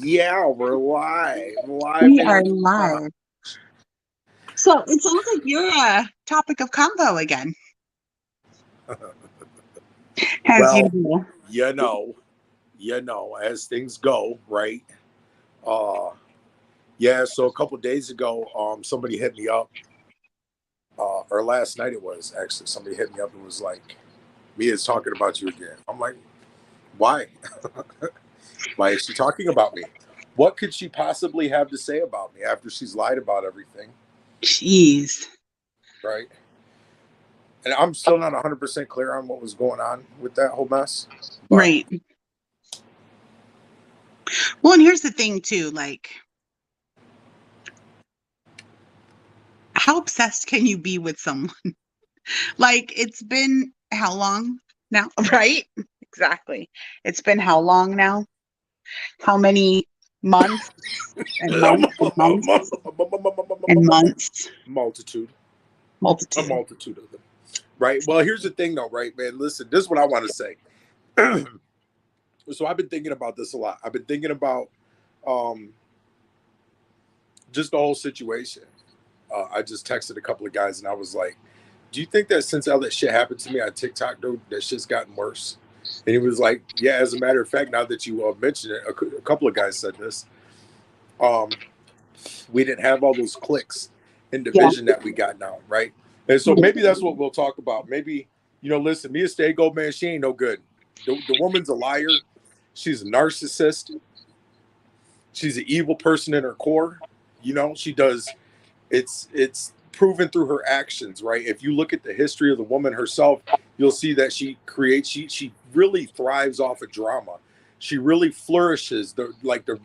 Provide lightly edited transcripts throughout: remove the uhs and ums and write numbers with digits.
Yeah, we're live. Live We in are uh, live. So it sounds like you're a topic of convo again, as well, usual. you know, as things go, right? Uh yeah, so a couple days ago, somebody hit me up, or last night it was actually, somebody hit me up and was like, Mia's talking about you again. I'm like, why? Why is she talking about me? What could she possibly have to say about me after she's lied about everything, Jeez. right? And I'm still not 100% clear on what was going on with that whole mess. But Right. Well, and here's the thing, too. Like, how obsessed can you be with someone? Like, it's been how long now? Right? Exactly. It's been how long now? How many months and months and months and months? multitude, a Multitude. multitude of them. Right. Well, here's the thing, though, right, man? Listen, this is what I want to say. So I've been thinking about this a lot. I've been thinking about um, just the whole situation. I just texted a couple of guys and I was like, do you think that since all that shit happened to me on TikTok, dude, that shit's gotten worse? And he was like, yeah, as a matter of fact, now that you mentioned it, a couple of guys said this. Um, we didn't have all those clicks and Yeah. division that we got now, right? And so maybe that's what we'll talk about. Maybe, listen, Mia Stego, man, she ain't no good. The woman's a liar. She's a narcissist. She's an evil person in her core. She does. It's proven through her actions, right? If you look at the history of the woman herself, you'll see that she really thrives off of drama. She really flourishes. The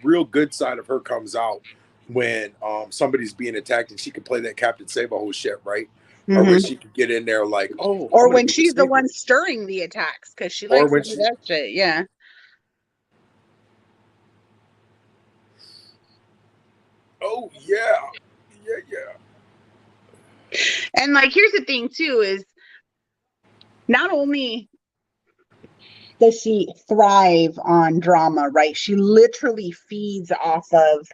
real good side of her comes out when somebody's being attacked, and she can play that Captain Save-A-Ho shit, right? Or when Hmm. she can get in there like, oh, I'm Or gonna when be the she's the savior. one stirring the attacks, because she Or likes to when do she that shit. Yeah. oh yeah. And like, here's the thing too, is not only does she thrive on drama, right? She literally feeds off of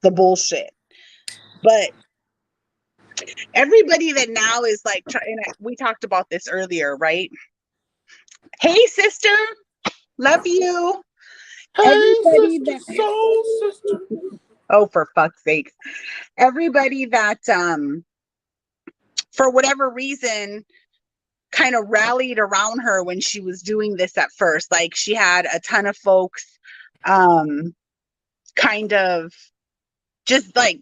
the bullshit. But everybody that now is like, and we talked about this earlier, right? Hey, sister, love you. Hey, Everybody sister, that, soul sister. oh, for fuck's sakes, everybody that, for whatever reason, kind of rallied around her when she was doing this at first. Like, she had a ton of folks, um, kind of just like,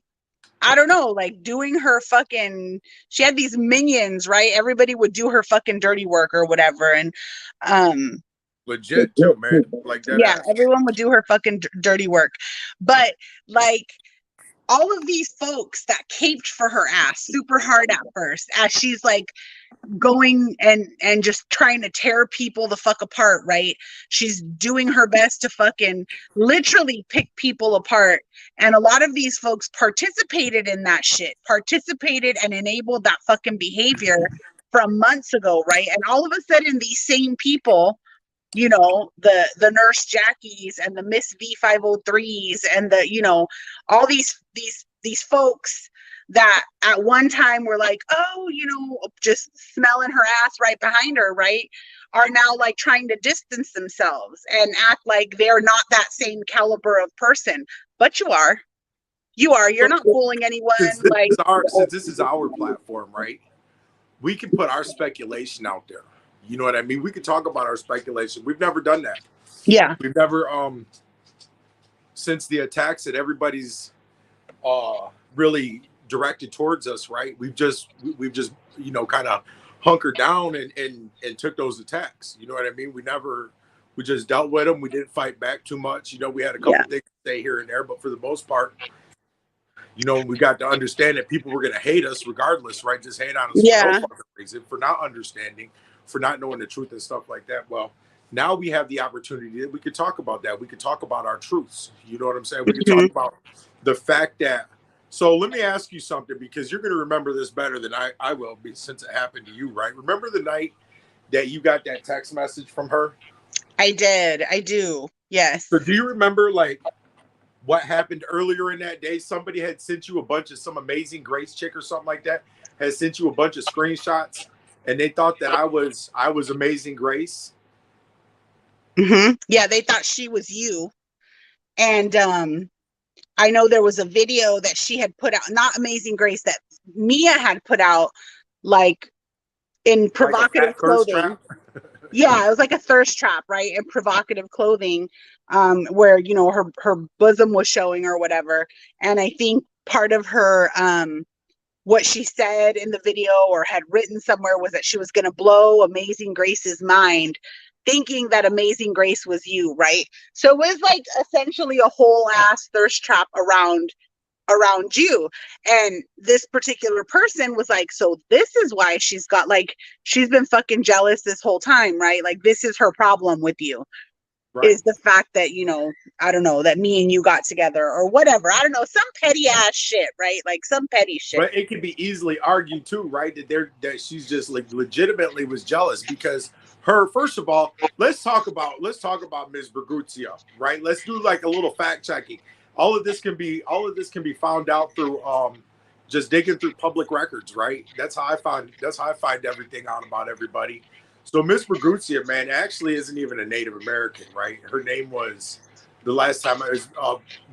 I don't know, like doing her fucking, she had these minions, right? Everybody would do her fucking dirty work or whatever. And um Legit too, man. Like that yeah, ass. everyone would do her fucking dirty work. But like, all of these folks that caped for her ass super hard at first, as she's like going and just trying to tear people the fuck apart, right? She's doing her best to fucking literally pick people apart. And a lot of these folks participated in that shit, participated and enabled that fucking behavior from months ago, right? And all of a sudden, these same people, the nurse Jackies and the Miss V503s and the, all these folks that at one time were like, oh, just smelling her ass right behind her, right, are now like trying to distance themselves and act like they're not that same caliber of person. But you're So not fooling anyone. Like, since this is our platform, right? We can put our speculation out there. You know what I mean? We can talk about our speculation. We've never done that. yeah, We've never since the attacks that everybody's really directed towards us, right? We've just kind of hunkered down and took those attacks. You know what I mean? We just dealt with them. We didn't fight back too much. We had a yeah, couple things to say here and there, but for the most part, we got to understand that people were going to hate us regardless, right? Just hate on us for no yeah. fucking reason, for not understanding, for not knowing the truth and stuff like that. Well, now we have the opportunity that we could talk about that. We could talk about our truths. You know what I'm saying? We could talk Mhm. about the fact that. So let me ask you something, because you're going to remember this better than I will, since it happened to you, right? Remember the night that you got that text message from her? I do. Yes. So do you remember, like, what happened earlier in that day. Somebody had sent you a bunch of some Amazing Grace chick or something like that had sent you a bunch of screenshots, and they thought that I was Amazing Grace. Yeah, they thought she was you. And I know there was a video that she had put out, not Amazing Grace, that Mia had put out, like in provocative like clothing. Yeah, it was like a thirst trap, right? In provocative clothing, where, you know, her bosom was showing or whatever. And I think part of her what she said in the video or had written somewhere was that she was going to blow Amazing Grace's mind, thinking that Amazing Grace was you, right? So it was like essentially a whole ass thirst trap around you. And this particular person was like, so this is why she's got, like, she's been fucking jealous this whole time, right? Like, this is her problem with you. Right. Is the fact that, you know, I don't know, that me and you got together or whatever. I don't know, some petty ass shit, right? Like some petty shit. But it could be easily argued too, right? That she's just like legitimately was jealous because her, first of all, let's talk about Ms. Berguzia, right? Let's do like a little fact checking. All of this can be found out through just digging through public records, right? That's how I find everything out about everybody. So Miss Berguzia, man, actually isn't even a Native American, right? Her name was, the last time I was,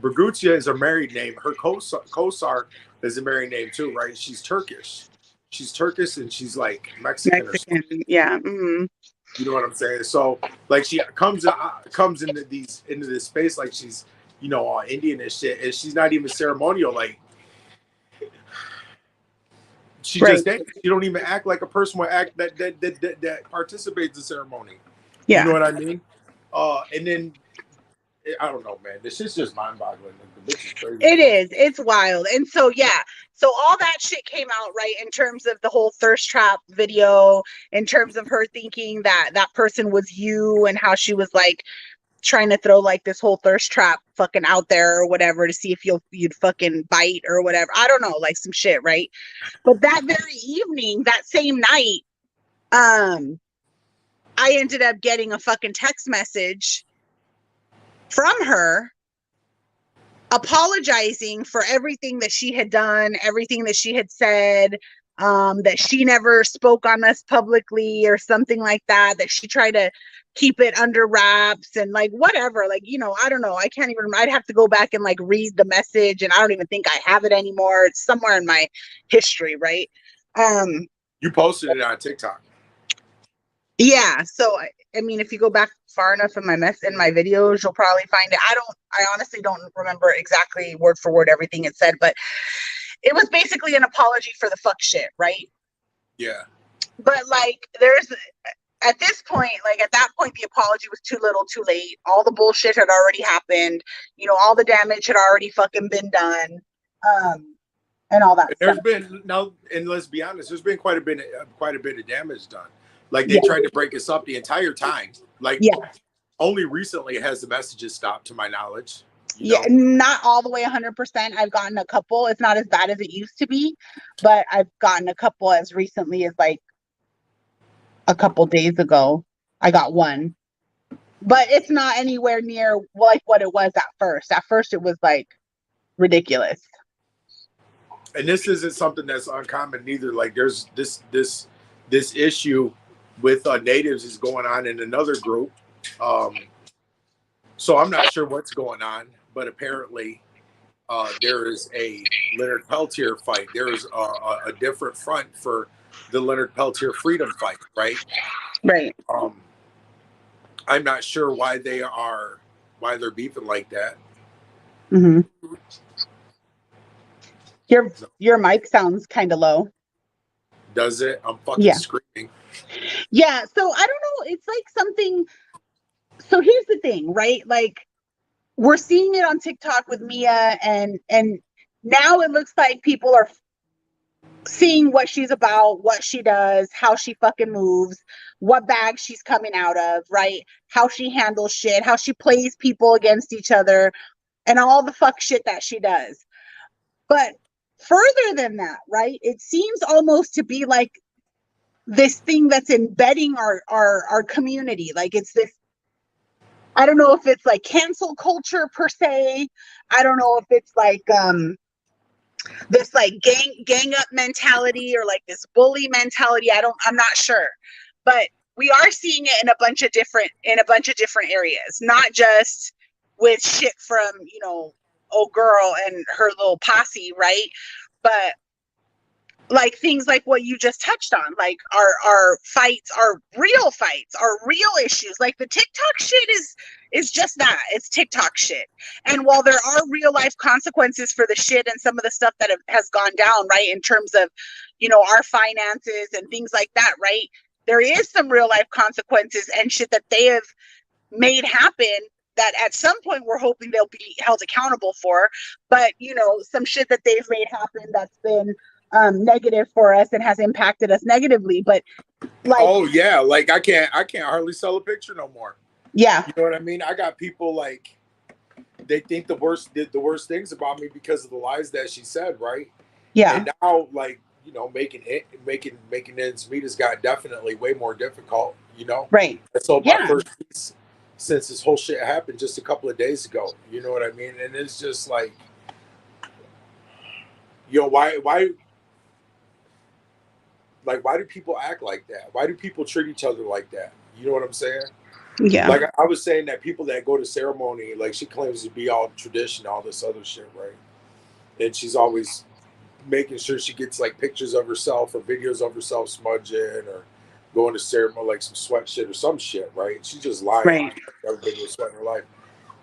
Berguzia is a married name. Her Kosar is a married name too, right? She's Turkish. She's Turkish and she's like Mexican. Yeah. Mm-hmm. You know what I'm saying? So like she comes into this space like she's, you know, all Indian and shit, and she's not even ceremonial. Like she just you don't even act like a person would act that participates in ceremony. Yeah. You know what I mean? And then I don't know, man. This is just mind-boggling. The bitch is crazy. It is. It's wild. And so yeah. So all that shit came out, right, in terms of the whole thirst trap video, in terms of her thinking that that person was you and how she was like trying to throw like this whole thirst trap fucking out there or whatever to see if you'd fucking bite or whatever. I don't know, like some shit, right? But that very evening, that same night, I ended up getting a fucking text message from her apologizing for everything that she had done, everything that she had said, that she never spoke on us publicly or something like that, that she tried to keep it under wraps and like whatever, like, you know, I don't know, I can't even remember. I'd have to go back and like read the message, and I don't even think I have it anymore. It's somewhere in my history, right? You posted it on TikTok. Yeah, so I mean, if you go back far enough in my videos, you'll probably find it. I honestly don't remember exactly word for word everything it said, but it was basically an apology for the fuck shit, right? Yeah. But like, at this point, like at that point, the apology was too little, too late. All the bullshit had already happened. You know, all the damage had already fucking been done, and all that. There's been now, and let's be honest, there's been quite a bit of damage done. Like they tried to break us up the entire time. Like only recently has the messages stopped, to my knowledge. Yeah, not all the way 100%. I've gotten a couple. It's not as bad as it used to be, but I've gotten a couple as recently as like a couple days ago. I got one, but it's not anywhere near like what it was at first. At first, it was like ridiculous. And this isn't something that's uncommon either. Like there's this issue with natives is going on in another group. So I'm not sure what's going on, but apparently there is a Leonard Peltier fight. There is a different front for the Leonard Peltier freedom fight, right? Right. I'm not sure why they're beefing like that. Mm-hmm. Your mic sounds kind of low. Does it? I'm fucking screaming. Yeah, so I don't know. It's like something. So here's the thing, right? Like we're seeing it on TikTok with Mia, and now it looks like people are seeing what she's about, what she does, how she fucking moves, what bag she's coming out of, right? How she handles shit, how she plays people against each other, and all the fuck shit that she does. But further than that, right? It seems almost to be like this thing that's embedding our community. Like it's this I don't know if it's like cancel culture per se. I don't know if it's like this like gang up mentality or like this bully mentality. I'm not sure. But we are seeing it in a bunch of different areas, not just with shit from, old girl and her little posse, right? But like things like what you just touched on, like our fights, our real fights, our real issues. Like the TikTok shit is just that. It's TikTok shit. And while there are real life consequences for the shit and some of the stuff that has gone down, right, in terms of, our finances and things like that, right? There is some real life consequences and shit that they have made happen that at some point we're hoping they'll be held accountable for. But, some shit that they've made happen that's been negative for us and has impacted us negatively. But like, oh yeah, like I can't hardly sell a picture no more. Yeah. You know what I mean? I got people like they think the worst things about me because of the lies that she said, right? Yeah. And now, like, making ends meet has got definitely way more difficult, Right. And so my first piece since this whole shit happened just a couple of days ago, you know what I mean? And it's just like, why do people act like that? Why do people treat each other like that? You know what I'm saying? Yeah. Like I was saying that people that go to ceremony, like she claims to be all tradition, all this other shit, right? And she's always making sure she gets like pictures of herself or videos of herself smudging or going to ceremony like some sweat shit or some shit, right? She's just lying. Right. Never been to a sweat in her life.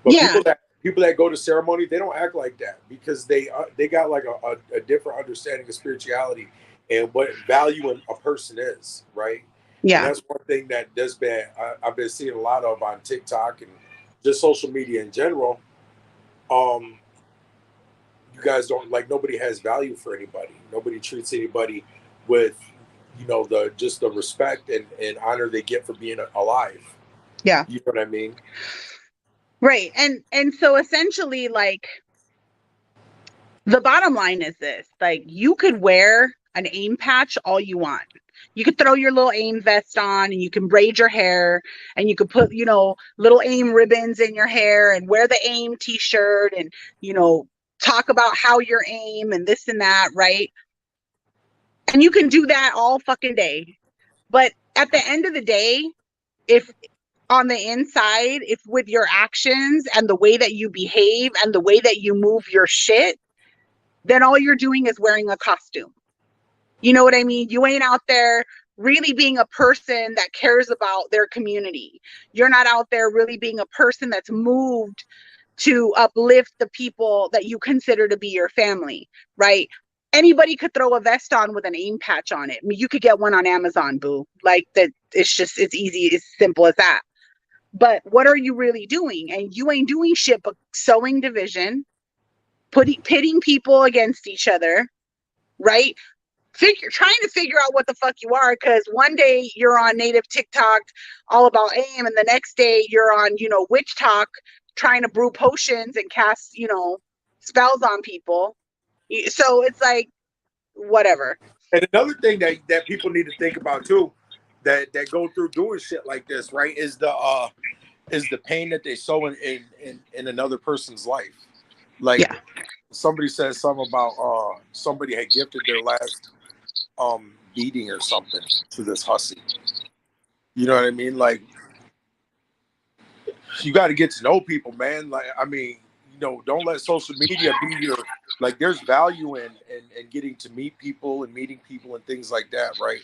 But people that go to ceremony, they don't act like that because they got like a different understanding of spirituality and what value a person is, right? Yeah. And that's one thing that I've been seeing a lot of on TikTok and just social media in general. You guys don't, like, nobody has value for anybody. Nobody treats anybody with, the respect and honor they get for being alive. Yeah. You know what I mean? Right. And so essentially, like, the bottom line is this, like, you could wear an AIM patch all you want. You could throw your little AIM vest on and you can braid your hair and you could put, little AIM ribbons in your hair and wear the AIM t-shirt and, talk about how you're AIM and this and that, right? And you can do that all fucking day. But at the end of the day, if on the inside, if with your actions and the way that you behave and the way that you move your shit, then all you're doing is wearing a costume. You know what I mean? You ain't out there really being a person that cares about their community. You're not out there really being a person that's moved to uplift the people that you consider to be your family, right? Anybody could throw a vest on with an AIM patch on it. I mean, you could get one on Amazon, boo. Like that, it's easy, it's simple as that. But what are you really doing? And you ain't doing shit but sowing division, pitting people against each other, right? Trying to figure out what the fuck you are, because one day you're on native TikTok all about AIM, and the next day you're on, witch talk trying to brew potions and cast, spells on people. So it's like, whatever. And another thing that people need to think about too, that go through doing shit like this, right, is the pain that they sow in another person's life. Like, somebody says something about somebody had gifted their last beating or something to this hussy. You know what I mean? Like, you got to get to know people, man. Like, I mean, don't let social media be your, like, there's value in getting to meet people and meeting people and things like that, right?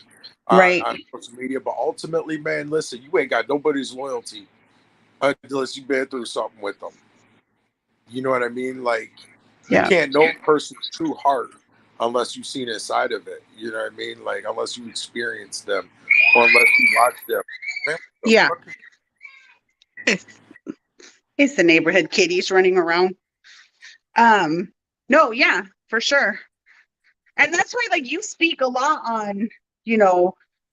Right. On social media. But ultimately, man, listen, you ain't got nobody's loyalty unless you've been through something with them. You know what I mean? Like, you can't know a person's true heart unless you've seen inside of it. You know what I mean? Like, unless you experience them or unless you watch them. Man, It's the neighborhood kitties running around. No, yeah, for sure. And that's why, like, you speak a lot on,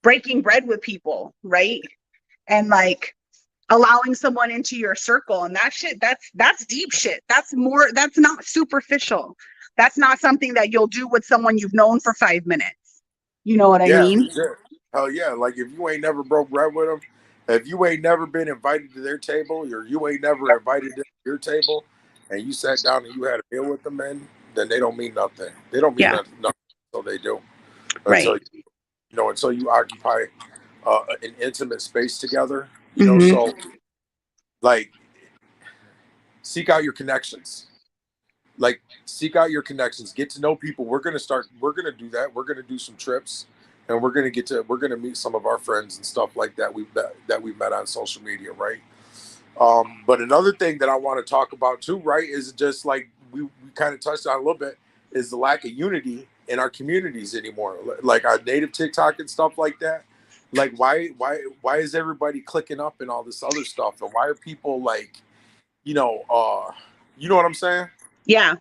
breaking bread with people, right? And like allowing someone into your circle, and that shit, that's deep shit. That's not superficial. That's not something that you'll do with someone you've known for 5 minutes. You know what I mean? Hell yeah. Like, if you ain't never broke bread with them If you ain't never been invited to their table, or you ain't never invited to your table, and you sat down and you had a meal with them, man, then they don't mean nothing. They don't mean Yeah. nothing until they do. Right. Until you occupy an intimate space together. Mm-hmm. So like seek out your connections. Like seek out your connections. Get to know people. We're gonna do that. We're gonna do some trips, and we're gonna meet some of our friends and stuff like that we've met on social media, right? But another thing that I want to talk about too, right, is just like we kind of touched on a little bit, is the lack of unity in our communities anymore. Like our native TikTok and stuff like that. Like why is everybody clicking up and all this other stuff? And why are people like, you know what I'm saying? Yeah.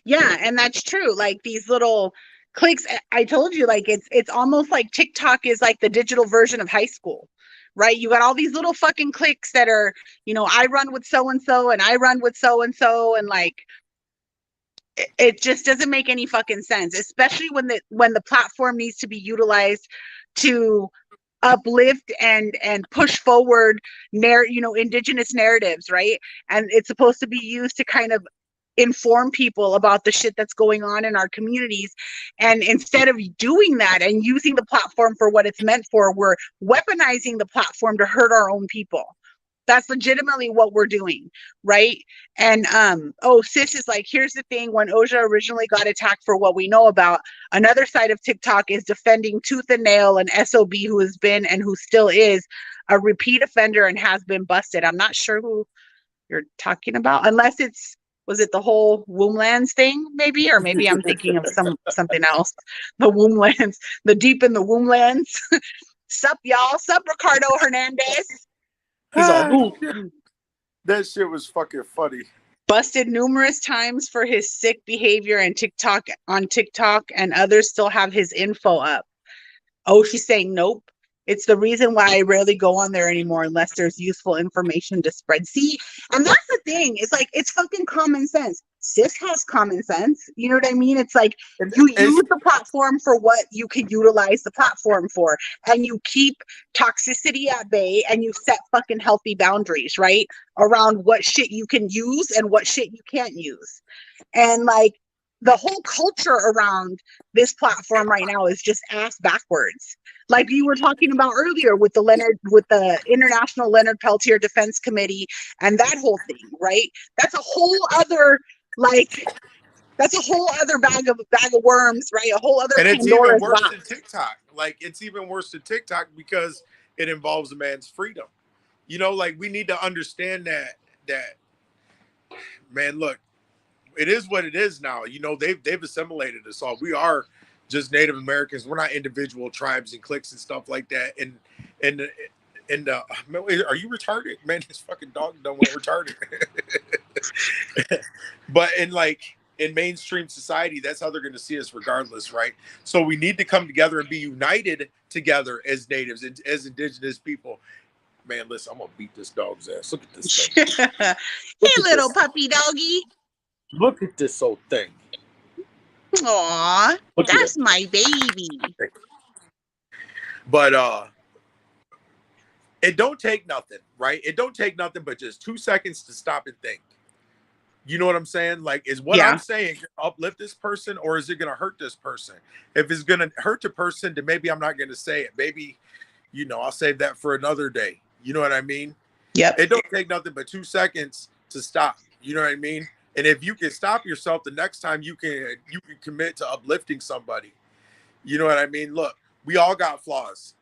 Yeah, and that's true. Like these little clicks, I told you, like it's almost like TikTok is like the digital version of high school, right? You got all these little fucking clicks that are, I run with so and so and I run with so and so, and like it just doesn't make any fucking sense, especially when the platform needs to be utilized to uplift and push forward indigenous narratives, right? And it's supposed to be used to kind of inform people about the shit that's going on in our communities. And instead of doing that and using the platform for what it's meant for, we're weaponizing the platform to hurt our own people. That's legitimately what we're doing, right? And Sis is like, here's the thing: when Oja originally got attacked for what we know about, another side of TikTok is defending tooth and nail an SOB who has been and who still is a repeat offender and has been busted. I'm not sure who you're talking about, unless was it the whole Womblands thing, maybe? Or maybe I'm thinking of something else. The Womblands, the deep in the Womblands. Sup, y'all? Sup, Ricardo Hernandez? He's all, ooh. That shit was fucking funny. Busted numerous times for his sick behavior and TikTok, and others still have his info up. Oh, she's saying nope. It's the reason why I rarely go on there anymore unless there's useful information to spread. See, and that's the thing. It's like, it's fucking common sense. Sis has common sense. You know what I mean? It's like you use the platform for what you can utilize the platform for, and you keep toxicity at bay, and you set fucking healthy boundaries, right? Around what shit you can use and what shit you can't use. And like, the whole culture around this platform right now is just ass backwards. Like you were talking about earlier with the International Leonard Peltier Defense Committee and that whole thing, right? That's a whole other bag of worms, right? A whole other and it's Pandora's even worse box. than TikTok. Like it's even worse than TikTok because it involves a man's freedom. Like we need to understand that man, look, it is what it is now. They've assimilated us all. We are just Native Americans. We're not individual tribes and cliques and stuff like that. And are you retarded? Man, this fucking dog done went retarded. But in mainstream society, that's how they're going to see us regardless, right? So we need to come together and be united together as natives, as indigenous people. Man, listen, I'm gonna beat this dog's ass. Look at this thing. Hey, little puppy doggy. Look at this old thing. Aw, that's my baby. But it don't take nothing, right? It don't take nothing but just 2 seconds to stop and think. You know what I'm saying? Like, is what I'm saying uplift this person, or is it going to hurt this person? If it's going to hurt the person, then maybe I'm not going to say it. Maybe, I'll save that for another day. You know what I mean? Yep. It don't take nothing but 2 seconds to stop. You know what I mean? And if you can stop yourself, the next time you can commit to uplifting somebody. You know what I mean? Look, we all got flaws.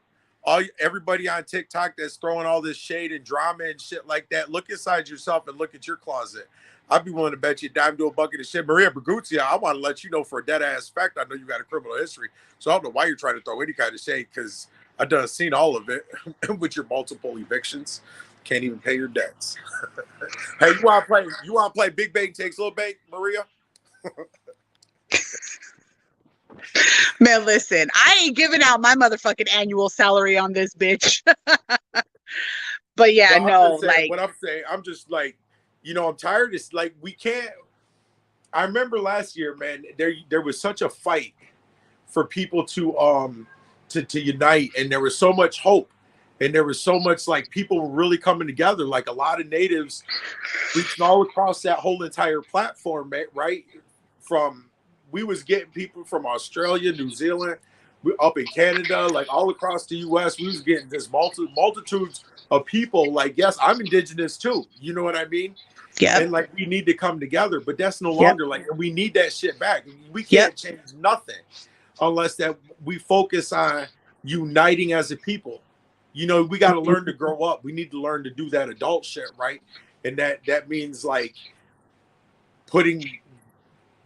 Everybody on TikTok that's throwing all this shade and drama and shit like that, look inside yourself and look at your closet. I'd be willing to bet you a dime to a bucket of shit. Maria Berguzia, I want to let you know for a dead ass fact, I know you got a criminal history. So I don't know why you're trying to throw any kind of shade, because I've done seen all of it with your multiple evictions. Can't even pay your debts. Hey, you want to play Big Bang Takes Little Bang, Maria? Man, listen, I ain't giving out my motherfucking annual salary on this bitch. But yeah, what I'm saying, I'm just like, I'm tired. It's like we can't. I remember last year, man, there was such a fight for people to unite, and there was so much hope. and there was so much like people were really coming together, like a lot of natives reaching all across that whole entire platform, right? From we was getting people from Australia, New Zealand, up in Canada, like all across the US. We was getting this multitudes of people. Like, yes, I'm indigenous too. You know what I mean? Yep. And like we need to come together, but that's no Yep. longer like, and we need that shit back. We can't change nothing unless that we focus on uniting as a people. You know, we got to learn to grow up. We need to learn to do that adult shit, right? And that means like putting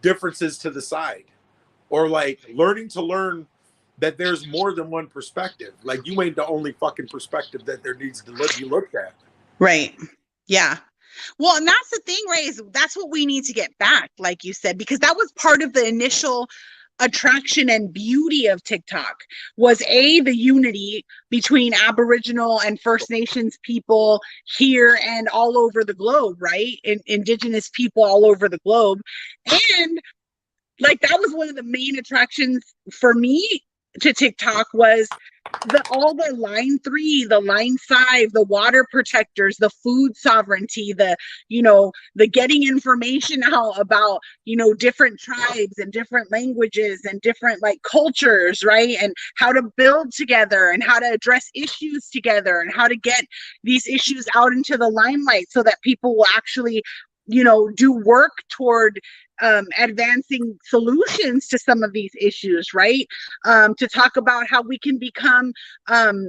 differences to the side, or like learning to learn that there's more than one perspective. Like you ain't the only fucking perspective that there needs to be looked at. Right. Yeah. Well, and that's the thing, Ray, is that's what we need to get back, like you said, because that was part of the initial attraction and beauty of TikTok was the unity between Aboriginal and First Nations people here and all over the globe, right? Indigenous people all over the globe. And like that was one of the main attractions for me to TikTok was all the line 3, the line 5, the water protectors, the food sovereignty, the getting information out about, different tribes and different languages and different like cultures, right? And how to build together and how to address issues together and how to get these issues out into the limelight so that people will actually, do work toward advancing solutions to some of these issues, right? To talk about how we can become, get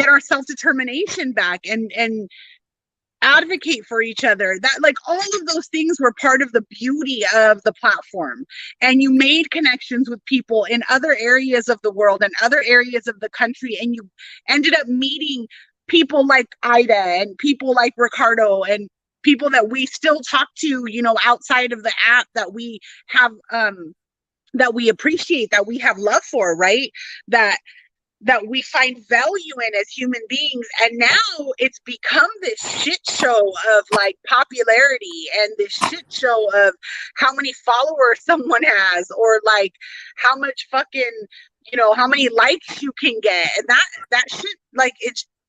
our self-determination back and advocate for each other. That like all of those things were part of the beauty of the platform. And you made connections with people in other areas of the world and other areas of the country. And you ended up meeting people like Ida and people like Ricardo and people that we still talk to, outside of the app that we have, that we appreciate, that we have love for, right? That we find value in as human beings. And now it's become this shit show of like popularity and this shit show of how many followers someone has, or like how much fucking, how many likes you can get. And that shit, like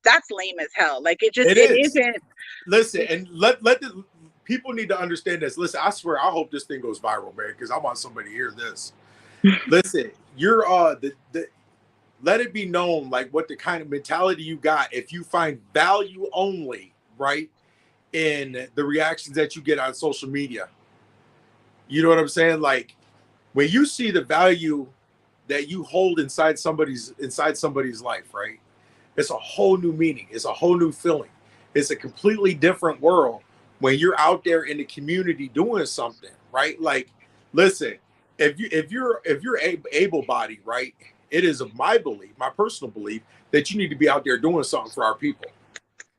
that's lame as hell. Like it isn't. Listen, and let the people need to understand this. Listen, I swear, I hope this thing goes viral, man, because I want somebody to hear this. Listen, you're let it be known like what the kind of mentality you got if you find value only, right, in the reactions that you get on social media. You know what I'm saying? Like when you see the value that you hold inside somebody's life, right? It's a whole new meaning. It's a whole new feeling. It's a completely different world when you're out there in the community doing something, right? Like, listen, if you're able-bodied, right? It is of my personal belief, that you need to be out there doing something for our people.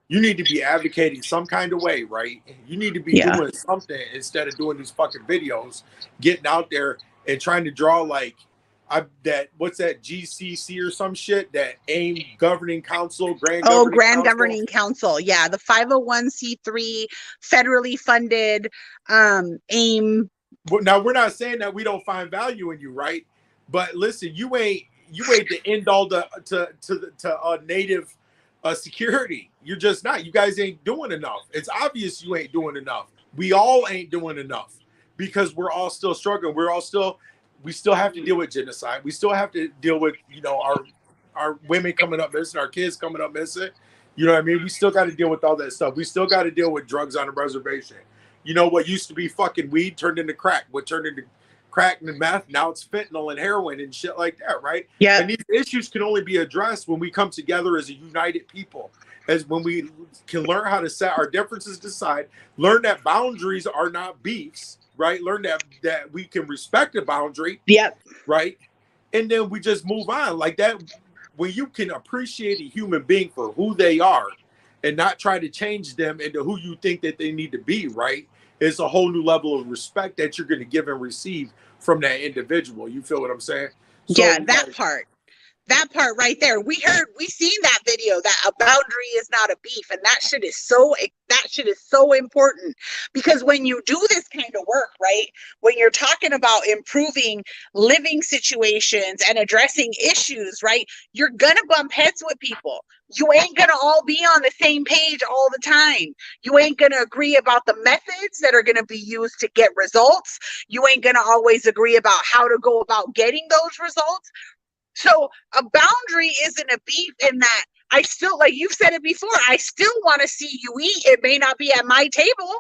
You need to be advocating some kind of way, right? You need to be doing something instead of doing these fucking videos, getting out there and trying to draw like what's that GCC or some shit, that AIM Governing Council, Grand Governing Council. Yeah, the 501c3 federally funded AIM. Now we're not saying that we don't find value in you, right? But listen, you ain't the end all to native security. You're just not. You guys ain't doing enough. It's obvious you ain't doing enough. We all ain't doing enough because we're all still struggling. We still have to deal with genocide. We still have to deal with, our women coming up missing, our kids coming up missing. You know what I mean? We still got to deal with all that stuff. We still got to deal with drugs on the reservation. What used to be fucking weed turned into crack. What turned into crack and meth, now it's fentanyl and heroin and shit like that, right? Yeah. And these issues can only be addressed when we come together as a united people, as when we can learn how to set our differences aside, learn that boundaries are not beefs, right? Learn that we can respect a boundary. Yep. Right. And then we just move on like that. When you can appreciate a human being for who they are and not try to change them into who you think that they need to be, right? It's a whole new level of respect that you're going to give and receive from that individual. You feel what I'm saying? So, yeah, that part right there. We seen that video, that a boundary is not a beef. And that shit is so important, because when you do this kind of work, right? When you're talking about improving living situations and addressing issues, right? You're gonna bump heads with people. You ain't gonna all be on the same page all the time. You ain't gonna agree about the methods that are gonna be used to get results. You ain't gonna always agree about how to go about getting those results. So a boundary isn't a beef in that I still, like you've said it before, I still want to see you eat. It may not be at my table,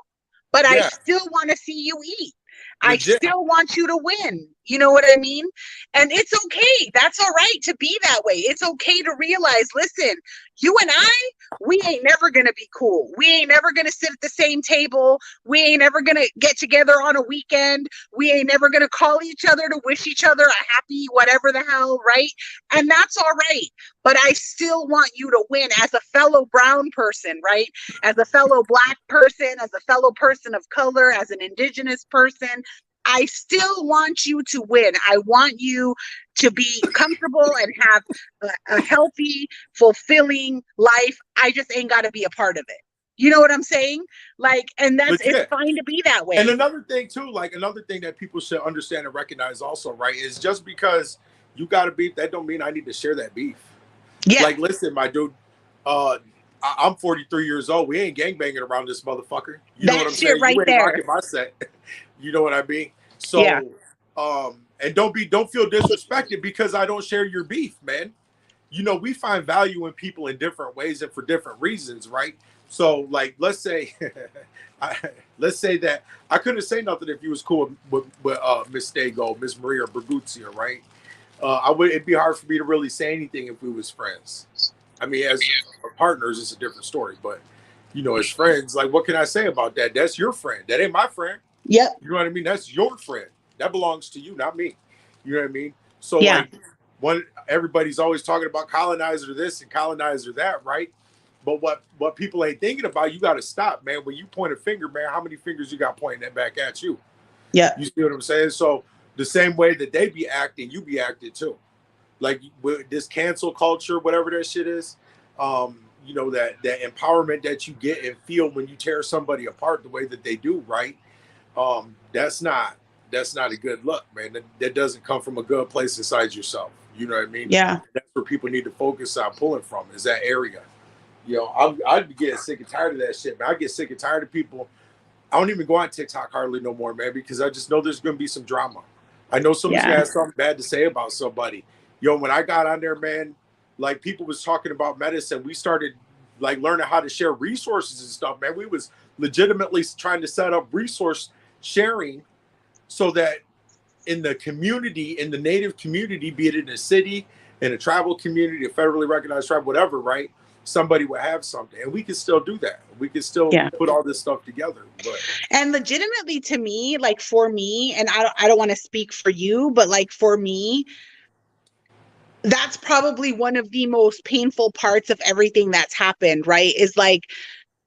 but I Yeah, still want to see you eat. I legit. still want you to win. You know what I mean? And it's okay. That's all right to be that way. It's okay to realize, listen, you and I, we ain't never going to be cool. We ain't never going to sit at the same table. We ain't ever going to get together on a weekend. We ain't never going to call each other to wish each other a happy whatever the hell, right? And that's all right. But I still want you to win as a fellow brown person, right? As a fellow Black person, as a fellow person of color, as an Indigenous person. I still want you to win. I want you to be comfortable and have a healthy, fulfilling life. I just ain't got to be a part of it. You know what I'm saying? Like, and it's Legit. fine to be that way. And another thing too, like another thing that people should understand and recognize also, right, is just because you got a beef, that don't mean I need to share that beef. Yeah, Like, listen, my dude, I'm 43 years old. We ain't gangbanging around this motherfucker. You know what I'm that's it saying? right You ain't there. rocking my set. You know what I mean? Yeah, So, and don't feel disrespected because I don't share your beef, man. You know, we find value in people in different ways and for different reasons, right? So, like, let's say, let's say that I couldn't say nothing if you was cool with Miss Stego, Miss Maria Berguzia, right? I would. It'd be hard for me to really say anything if we was friends. I mean, as partners, it's a different story. But you know, as friends, like, what can I say about that? That's your friend. That ain't my friend. yep, You know what I mean? That's your friend. That belongs to you, not me. You know what I mean? So, yeah, like, one everybody's always talking about colonizer this and colonizer that, right? But what people ain't thinking about, you got to stop, man. When you point a finger, man, how many fingers you got pointing that back at you? yeah, You see what I'm saying? So the same way that they be acting, you be acting too. Like with this cancel culture, whatever that shit is, you know, that empowerment that you get and feel when you tear somebody apart the way that they do, right? That's not a good look, man. That doesn't come from a good place inside yourself. You know what I mean? yeah, That's where people need to focus on pulling from, is that area. You know, I'd be getting sick and tired of that shit, man. I get sick and tired of people. I don't even go on TikTok hardly no more, man, because I just know there's gonna be some drama. I know someone's gonna yeah, have something bad to say about somebody. Yo, when I got on there, man, like people was talking about medicine, we started like learning how to share resources and stuff, man. We was legitimately trying to set up resource sharing so that in the community, in the native community, be it in a city, in a tribal community, a federally recognized tribe, whatever, right? Somebody would have something, and we can still do that. We can still yeah. put all this stuff together. But And legitimately to me, like for me, and I don't want to speak for you, but like for me, that's probably one of the most painful parts of everything that's happened, right? Is like,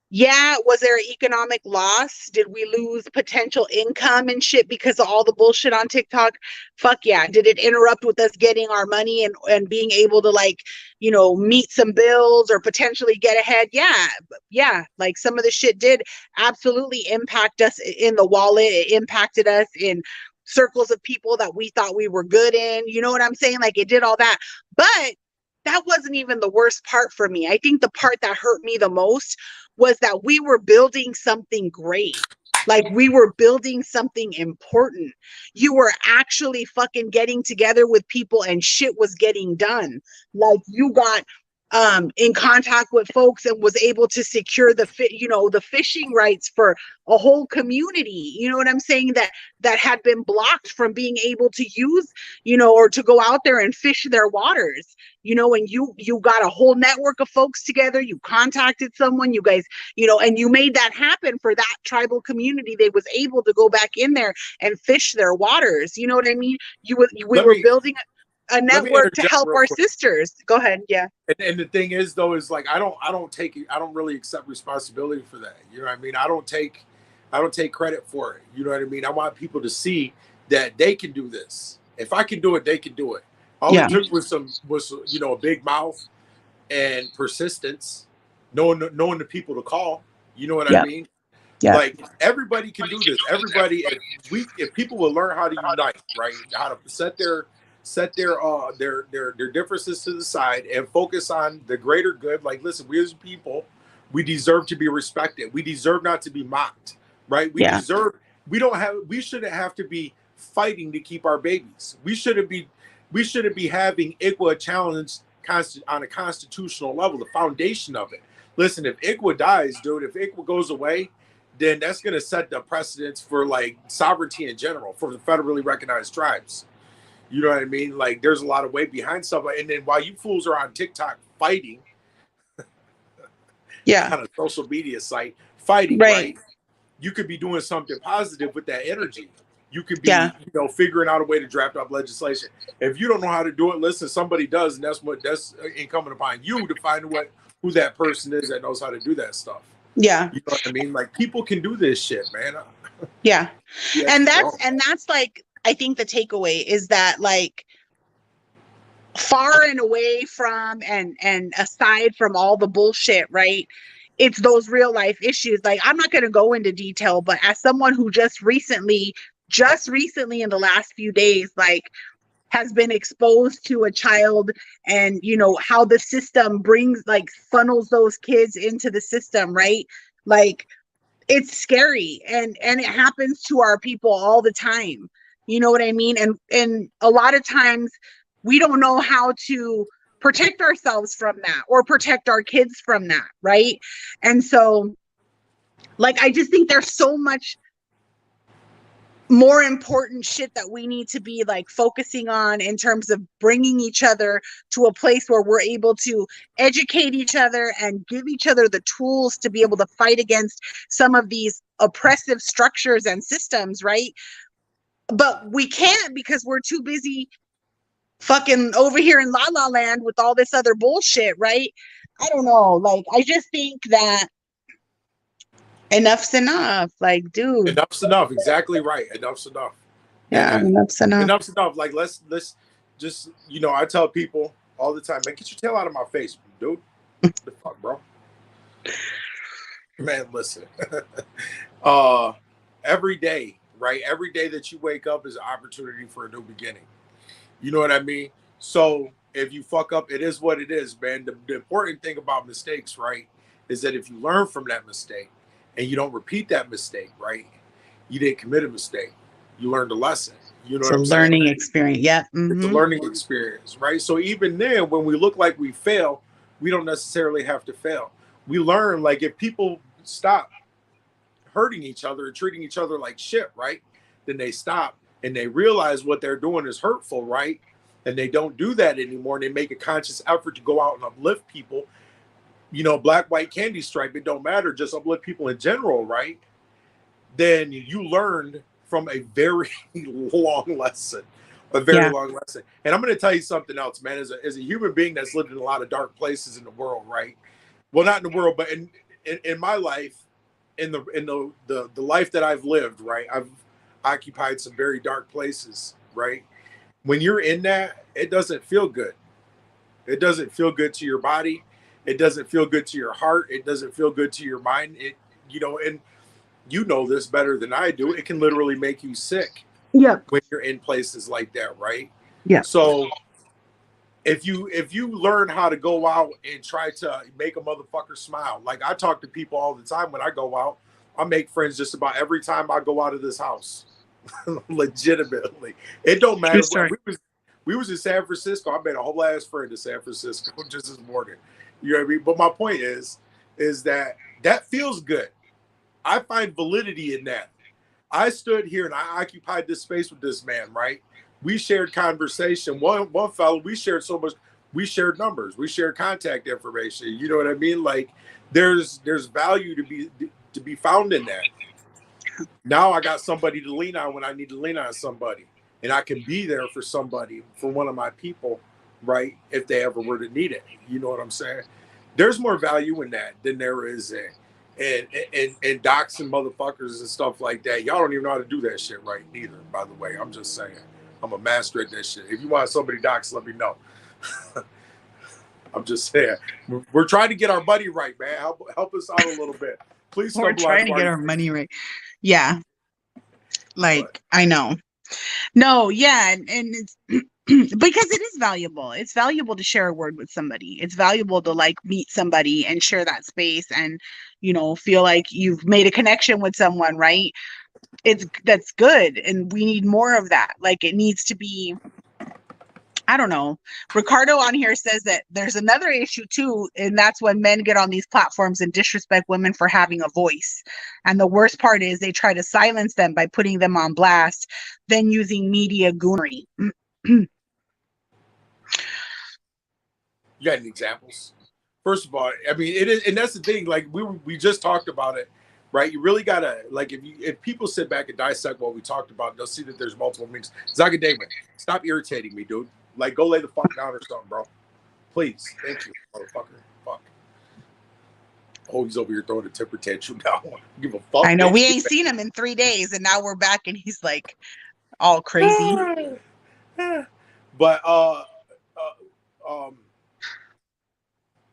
yeah, was there economic loss? Did we lose potential income and shit because of all the bullshit on TikTok? Fuck yeah. Did it interrupt with us getting our money and being able to, like, you know, meet some bills or potentially get ahead? Yeah. Yeah. Like some of the shit did absolutely impact us in the wallet. It impacted us in circles of people that we thought we were good in. You know what I'm saying? Like it did all that. But that wasn't even the worst part for me. I think the part that hurt me the most was that we were building something great. Like we were building something important. You were actually fucking getting together with people and shit was getting done. Like you got in contact with folks and was able to secure the fishing rights for a whole community. You know what I'm saying? That had been blocked from being able to use, or to go out there and fish their waters. And you got a whole network of folks together. You contacted someone, you guys, and you made that happen for that tribal community. They was able to go back in there and fish their waters. You know what I mean? We let were me building a let me network to interject help real our quick. sisters. Go ahead. Yeah. And the thing is, though, is like I don't really accept responsibility for that. You know what I mean? I don't take credit for it. You know what I mean? I want people to see that they can do this. If I can do it, they can do it. All Yeah. it took was a big mouth and persistence, knowing the people to call. You know what I Yeah. mean? Yeah. Like everybody can do this. Everybody, if people will learn how to unite, right? How to set their differences to the side and focus on the greater good. Like, listen, we as people, we deserve to be respected. We deserve not to be mocked, right? Yeah. We shouldn't have to be fighting to keep our babies. We shouldn't be having ICWA challenged on a constitutional level, the foundation of it. Listen, if ICWA dies, dude, if ICWA goes away, then that's going to set the precedence for like sovereignty in general for the federally recognized tribes. You know what I mean? Like, there's a lot of weight behind stuff. And then while you fools are on TikTok fighting, on a social media site fighting, right? You could be doing something positive with that energy. You could be, figuring out a way to draft up legislation. If you don't know how to do it, listen, somebody does, and that's incumbent upon you to find who that person is that knows how to do that stuff. Yeah. You know what I mean? Like, people can do this shit, man. Yeah. And that's like, I think the takeaway is that, like, far and away from and aside from all the bullshit, right? It's those real life issues. Like, I'm not going to go into detail, but as someone who just recently in the last few days, like, has been exposed to a child, and how the system funnels those kids into the system, right? Like, it's scary, and it happens to our people all the time. You know what I mean? And a lot of times we don't know how to protect ourselves from that or protect our kids from that, right? And so, like, I just think there's so much more important shit that we need to be like focusing on in terms of bringing each other to a place where we're able to educate each other and give each other the tools to be able to fight against some of these oppressive structures and systems, right? But we can't, because we're too busy fucking over here in La La Land with all this other bullshit, right? I don't know. Like, I just think that enough's enough. Like, dude. Enough's enough. Exactly right. Enough's enough. Yeah, enough's enough. Enough's enough. Like, let's just, I tell people all the time, man, get your tail out of my face, dude. What the fuck, bro? Man, listen. Every day, right? Every day that you wake up is an opportunity for a new beginning. You know what I mean? So if you fuck up, it is what it is, man. The important thing about mistakes, right, is that if you learn from that mistake and you don't repeat that mistake, right, you didn't commit a mistake. You learned a lesson. You know what I'm saying? It's a learning experience. Yeah. Mm-hmm. It's a learning experience, right? So even then, when we look like we fail, we don't necessarily have to fail. We learn, like, if people stop hurting each other and treating each other like shit, right, then they stop and they realize what they're doing is hurtful, right? And they don't do that anymore. And they make a conscious effort to go out and uplift people. Black, white, candy stripe, it don't matter. Just uplift people in general, right? Then you learned from a very long lesson. A very long lesson. And I'm going to tell you something else, man. As a human being that's lived in a lot of dark places in the world, right? Well, not in the world, but in my life, in the life that I've lived, right? I've occupied some very dark places, right? When you're in that, it doesn't feel good. It doesn't feel good to your body. It doesn't feel good to your heart. It doesn't feel good to your mind. And you know this better than I do. It can literally make you sick. Yeah. When you're in places like that, right? Yeah. So if you learn how to go out and try to make a motherfucker smile, like, I talk to people all the time when I go out. I make friends just about every time I go out of this house. Legitimately. It don't matter. We was in San Francisco. I made a whole ass friend in San Francisco just this morning. You know what I mean? But my point is that feels good. I find validity in that. I stood here and I occupied this space with this man, right? We shared conversation. One fellow, we shared so much. We shared numbers. We shared contact information. You know what I mean? Like, there's value to be found in that. Now I got somebody to lean on when I need to lean on somebody, and I can be there for somebody, for one of my people, right? If they ever were to need it. You know what I'm saying? There's more value in that than there is and doxing motherfuckers and stuff like that. Y'all don't even know how to do that shit right neither, by the way. I'm just saying. I'm a master at that shit. If you want somebody dox, let me know. I'm just saying. We're trying to get our buddy right, man. Help us out a little bit. Please We're stumble on trying to get Marty. our money right. Yeah. Like, But I know. No, yeah, and it's because it is valuable. It's valuable to share a word with somebody. It's valuable to like meet somebody and share that space and, you know, feel like you've made a connection with someone, right? That's good. And we need more of that. Like it needs to be, I don't know. Ricardo on here says that there's another issue too, and that's when men get on these platforms and disrespect women for having a voice. And the worst part is they try to silence them by putting them on blast, then using media goonery. you got any examples? First of all, I mean, it is, and that's the thing. Like we just talked about it, right? You really gotta like if people sit back and dissect what we talked about, they'll see that there's multiple meanings. Zaga Damon, stop irritating me, dude. Like, go lay the fuck down or something, bro. Please, thank you, motherfucker. Fuck. Oh, he's over here throwing a temper tantrum now. Give a fuck. I know we bitch. ain't seen him in 3 days, and now we're back, and he's like all crazy. But um,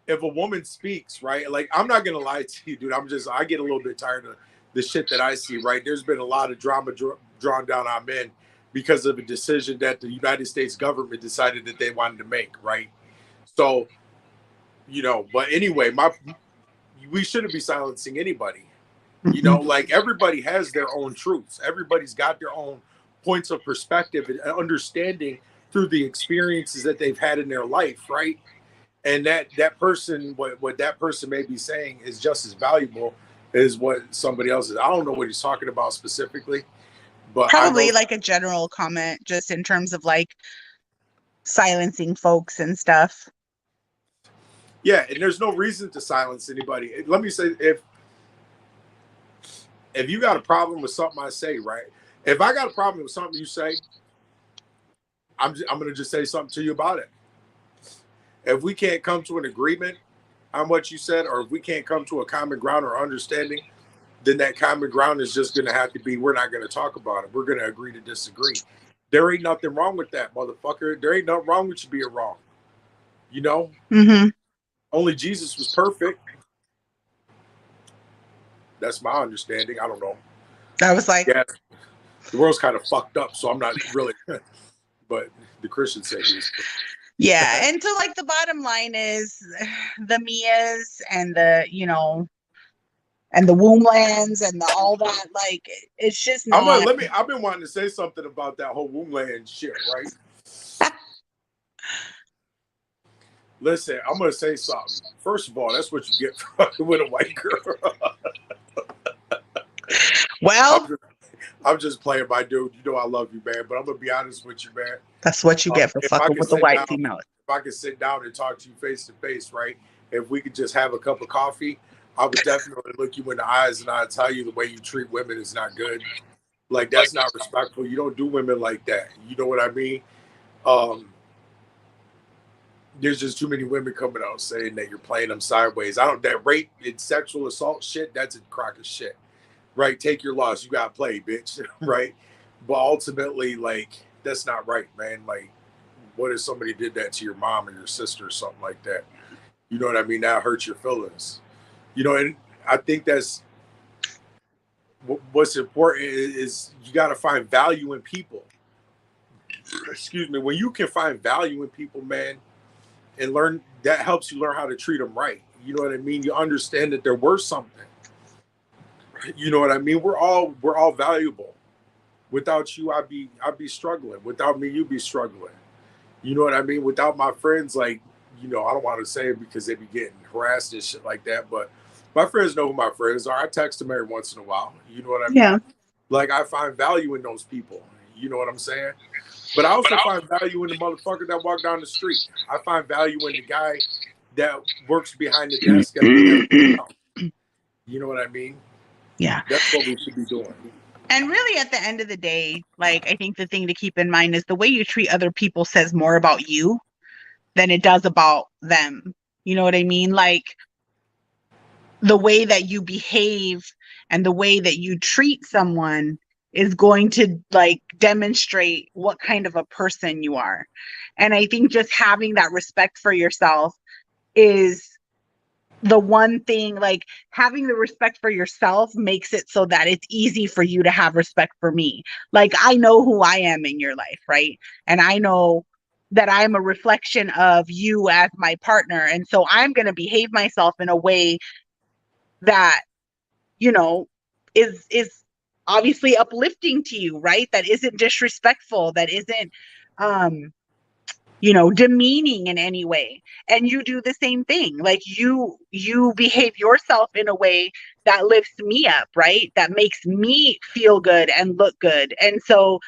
if a woman speaks, right? Like, I'm not gonna lie to you, dude. I get a little bit tired of the shit that I see. Right? There's been a lot of drama drawn down on men because of a decision that the United States government decided that they wanted to make. Right? So, you know. But anyway, we shouldn't be silencing anybody. You know, like everybody has their own truths. Everybody's got their own points of perspective and understanding through the experiences that they've had in their life, right? And that person, what that person may be saying is just as valuable as what somebody else is. I don't know what he's talking about specifically, but Probably like a general comment, just in terms of like silencing folks and stuff. Yeah, and there's no reason to silence anybody. Let me say, if you got a problem with something I say, right? If I got a problem with something you say, I'm going to just say something to you about it. If we can't come to an agreement on what you said, or if we can't come to a common ground or understanding, then that common ground is just going to have to be, we're not going to talk about it. We're going to agree to disagree. There ain't nothing wrong with that, motherfucker. There ain't nothing wrong with you being wrong. You know? Mm-hmm. Only Jesus was perfect. That's my understanding. I don't know. I was like, yeah, the world's kind of fucked up, so I'm not really, but the Christians say he's. Yeah, and so like the bottom line is the Mias and the, you know, and the Womblands and the all that, like it's just not. I've been wanting to say something about that whole Wombland shit, right? Listen, I'm gonna say something. First of all, that's what you get for fucking with a white girl. Well, I'm just playing, my dude. You know I love you, man. But I'm gonna be honest with you, man. That's what you get for fucking with the white female. If I could sit down and talk to you face to face, right? If we could just have a cup of coffee, I would definitely look you in the eyes and I'd tell you the way you treat women is not good. Like, that's not respectful. You don't do women like that. You know what I mean? There's just too many women coming out saying that you're playing them sideways. That rape and sexual assault shit, that's a crock of shit. Right? Take your loss. You got to play, bitch. Right? But ultimately, like, that's not right, man. Like, what if somebody did that to your mom or your sister or something like that? You know what I mean? That hurts your feelings. You know, and I think that's what's important is you got to find value in people. Excuse me. When you can find value in people, man, and learn, that helps you learn how to treat them right. You know what I mean? You understand that they're worth something. You know what I mean? We're all valuable. Without you, I'd be struggling. Without me, you'd be struggling. You know what I mean? Without my friends, like, you know, I don't want to say it because they be getting harassed and shit like that, but my friends know who my friends are. I text them every once in a while. You know what I mean? Yeah. Like, I find value in those people. You know what I'm saying? But I also find value in the motherfucker that walk down the street. I find value in the guy that works behind the desk. You know what I mean? Yeah. That's what we should be doing. And really, at the end of the day, like, I think the thing to keep in mind is the way you treat other people says more about you than it does about them. You know what I mean? Like, the way that you behave and the way that you treat someone is going to like demonstrate what kind of a person you are. And I think just having that respect for yourself is the one thing, like having the respect for yourself makes it so that it's easy for you to have respect for me. Like I know who I am in your life, right? And I know that I'm a reflection of you as my partner. And so I'm going to behave myself in a way that, you know, is obviously uplifting to you, right? That isn't disrespectful, that isn't um demeaning in any way. And you do the same thing. Like you behave yourself in a way that lifts me up, right? That makes me feel good and look good. And so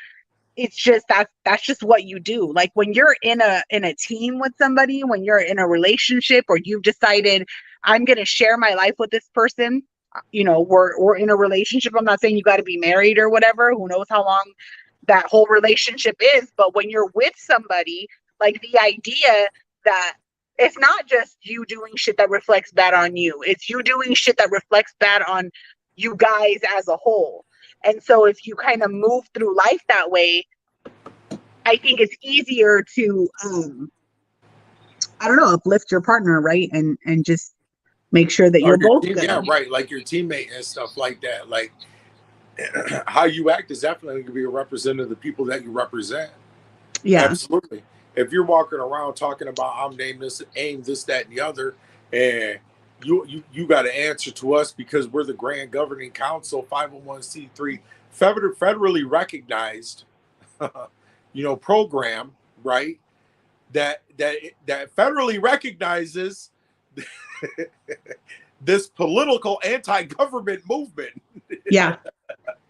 it's just that's just what you do. Like when you're in a team with somebody, when you're in a relationship, or you've decided I'm going to share my life with this person, we're in a relationship. I'm not saying you got to be married or whatever. Who knows how long that whole relationship is. But when you're with somebody, like the idea that it's not just you doing shit that reflects bad on you, it's you doing shit that reflects bad on you guys as a whole. And so if you kind of move through life that way, I think it's easier to I don't know, uplift your partner, right? And just make sure that Or you're your both team, good. yeah, right. Like your teammate and stuff like that. Like how you act is definitely going to be a representative of the people that you represent. Yeah. Absolutely. If you're walking around talking about I'm named this, aim this, that, and the other, and you got to answer to us because we're the Grand Governing Council, 501c3, federally recognized, program, right? That federally recognizes this political anti-government movement. Yeah.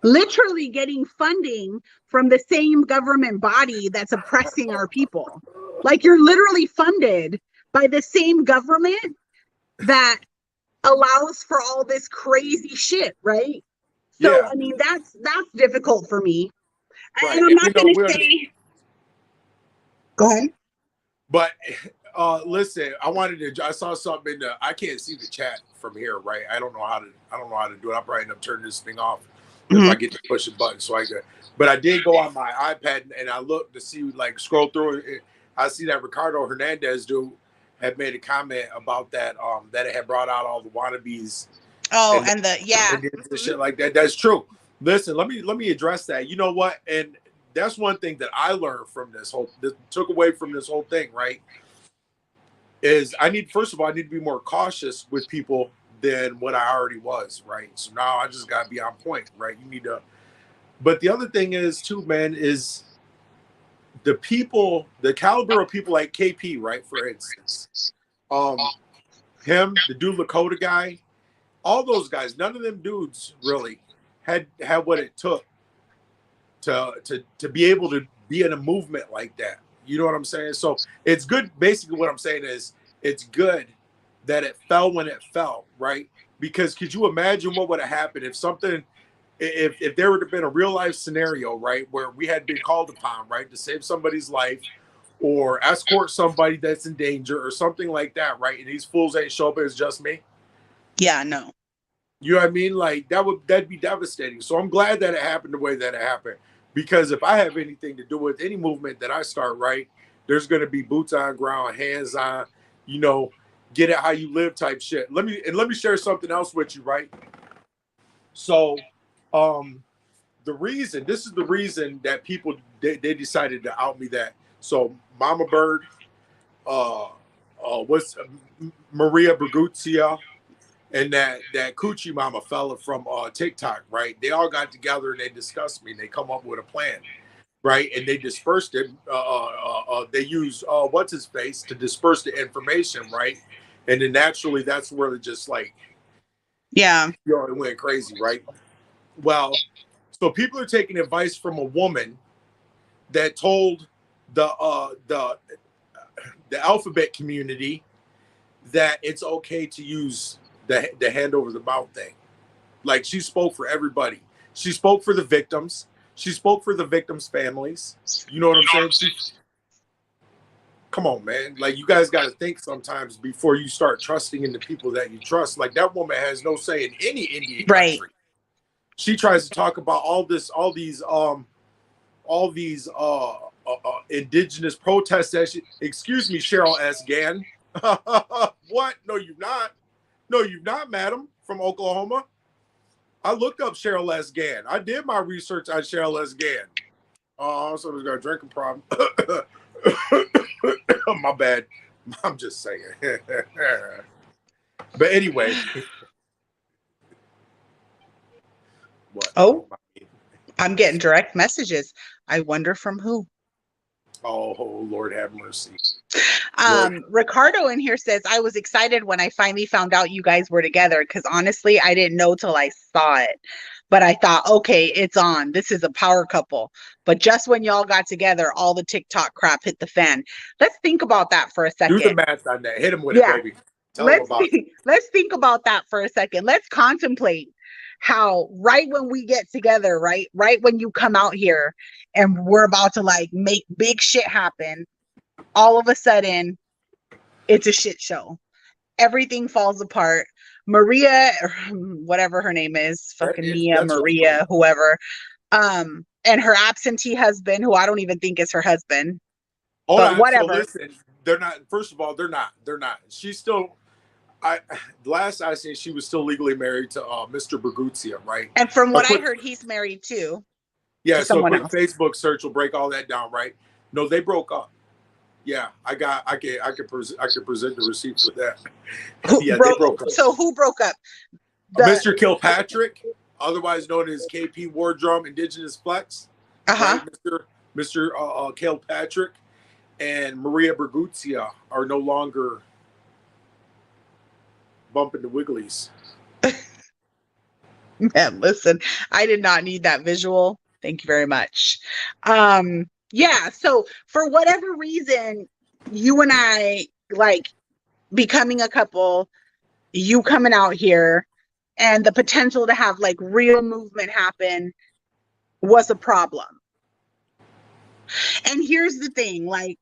Literally getting funding from the same government body that's oppressing our people. Like you're literally funded by the same government that allows for all this crazy shit, right? So Yeah, I mean that's difficult for me. right. And I'm And not gonna say go ahead. but listen, I saw something in the, I can't see the chat from here, right? I don't know how to do it. I'll probably end up turning this thing off if I Mhm. get to push a button. But I did go on my iPad and I looked to see, like, scroll through it. I see that Ricardo Hernandez dude had made a comment about that, that it had brought out all the wannabes Oh, and and the yeah. and shit like that. That's true. Listen, let me address that. You know what? And that's one thing that I learned from took away from this whole thing, right? Is first of all, I need to be more cautious with people than what I already was, right? So now I just gotta be on point, right? You need to, but the other thing is too, man, is the caliber of people like KP, right? For instance, um, the dude Lakota guy, all those guys, none of them dudes really had what it took to be able to be in a movement like that. You know what I'm saying? So it's good. Basically, what I'm saying is it's good that it fell when it fell, right? Because could you imagine what would have happened if there would have been a real life scenario, right, where we had been called upon, right, to save somebody's life or escort somebody that's in danger or something like that, right? And these fools ain't show up, it's just me. Yeah, no. You know what I mean? Like that'd be devastating. So I'm glad that it happened the way that it happened. Because if I have anything to do with any movement that I start, right, there's gonna be boots on ground, hands on, you know, get it how you live type shit. Let me share something else with you, right? So this is the reason that people they decided to out me that. So Mama Bird, what's Maria Berguzia, and that Coochie Mama fella from TikTok, right? They all got together and they discussed me. And they come up with a plan, right? And they dispersed it. They use what's his face to disperse the information, right? And then naturally, that's where it just like, Yeah. it went crazy, right? Well, so people are taking advice from a woman that told the alphabet community that it's okay to use the hand over the mouth thing. Like she spoke for everybody. She spoke for the victims. She spoke for the victims' families. You know what I'm saying? Come on, man. Like you guys got to think sometimes before you start trusting in the people that you trust. Like that woman has no say in any Indian Right. country. She tries to talk about all these indigenous protests. Excuse me, Cheryl S. Gann. What? No, you're not. No, you've not, madam, from Oklahoma. I looked up Cheryl S. Gann. I did my research on Cheryl S. Gann. Oh, someone's got a drinking problem. My bad. I'm just saying. But anyway. What? Oh, I'm getting direct messages. I wonder from who. Oh, Lord have mercy. Ricardo in here says, I was excited when I finally found out you guys were together because honestly, I didn't know till I saw it. But I thought, okay, it's on. This is a power couple. But just when y'all got together, all the TikTok crap hit the fan. Let's think about that for a second. Do the math on that. Hit him with it, baby. Tell him about it. Let's think about that for a second. Let's contemplate how right when we get together, right when you come out here and we're about to like make big shit happen, all of a sudden it's a shit show. Everything falls apart. Maria, whatever her name is, fucking Mia, Maria, whoever, and her absentee husband, who I don't even think is her husband. But whatever. So listen, they're not. First of all, they're not. She's still. Last I seen, she was still legally married to Mr. Berguzia, right? And from what I heard, he's married too. Yeah, so a quick Facebook search will break all that down, right? No, they broke up. Yeah, I could present the receipt for that. They broke up. So who broke up? Mr. Kilpatrick, otherwise known as KP War Drum Indigenous Flex. Right? Mr. Kilpatrick and Maria Berguzia are no longer bumping the wigglies. Man, listen, I did not need that visual. Thank you very much. Yeah, so for whatever reason, you and I, like, becoming a couple, you coming out here, and the potential to have, like, real movement happen was a problem. And here's the thing, like,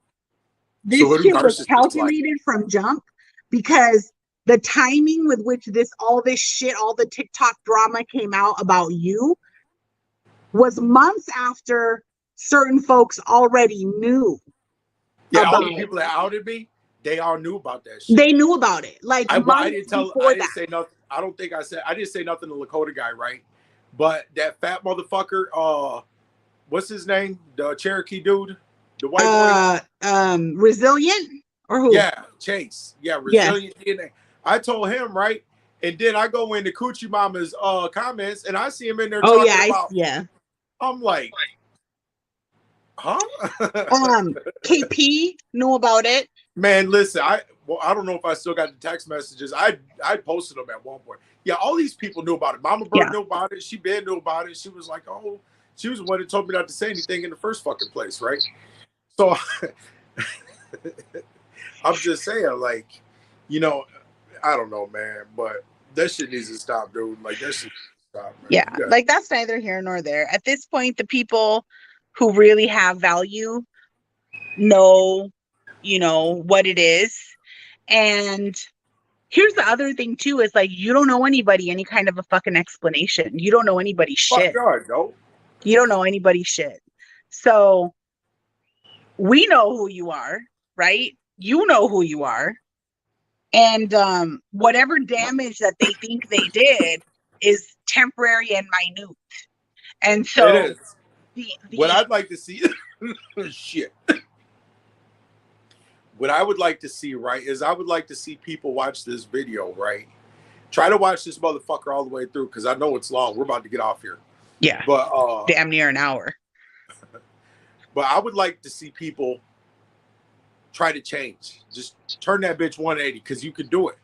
this shit was calculated from jump, because the timing with which all this shit, all the TikTok drama came out about you was months after certain folks already knew. Yeah, all the people that outed me, they all knew about that shit. They knew about it. Like I didn't say nothing. I don't think I didn't say nothing to Lakota guy, right? But that fat motherfucker, what's his name? The Cherokee dude? The white boy? Resilient? Or who? Yeah, Chase. Yeah, Resilient DNA. I told him, right? And then I go into Coochie Mama's comments and I see him in there talking about. I'm like, huh? KP knew about it. Man, listen, I don't know if I still got the text messages. I posted them at one point. Yeah, all these people knew about it. Mama Bird knew about it. She Ben knew about it. She was like, oh, she was the one that told me not to say anything in the first fucking place, right? So I'm just saying, like, you know, I don't know, man, but that shit needs to stop, dude. Like, that shit needs to stop, man. Yeah, like, that's neither here nor there. At this point, the people who really have value know, you know, what it is. And here's the other thing, too, is, like, you don't know anybody any kind of a fucking explanation. You don't know anybody's shit. God, no. You don't know anybody's shit. So we know who you are, right? You know who you are. And whatever damage that they think they did is temporary and minute. And so it is. What I'd like to see, shit. What I would like to see, right, is I would like to see people watch this video, right? Try to watch this motherfucker all the way through, because I know it's long. We're about to get off here. Yeah. But damn near an hour. But I would like to see people try to change. Just turn that bitch 180, because you can do it.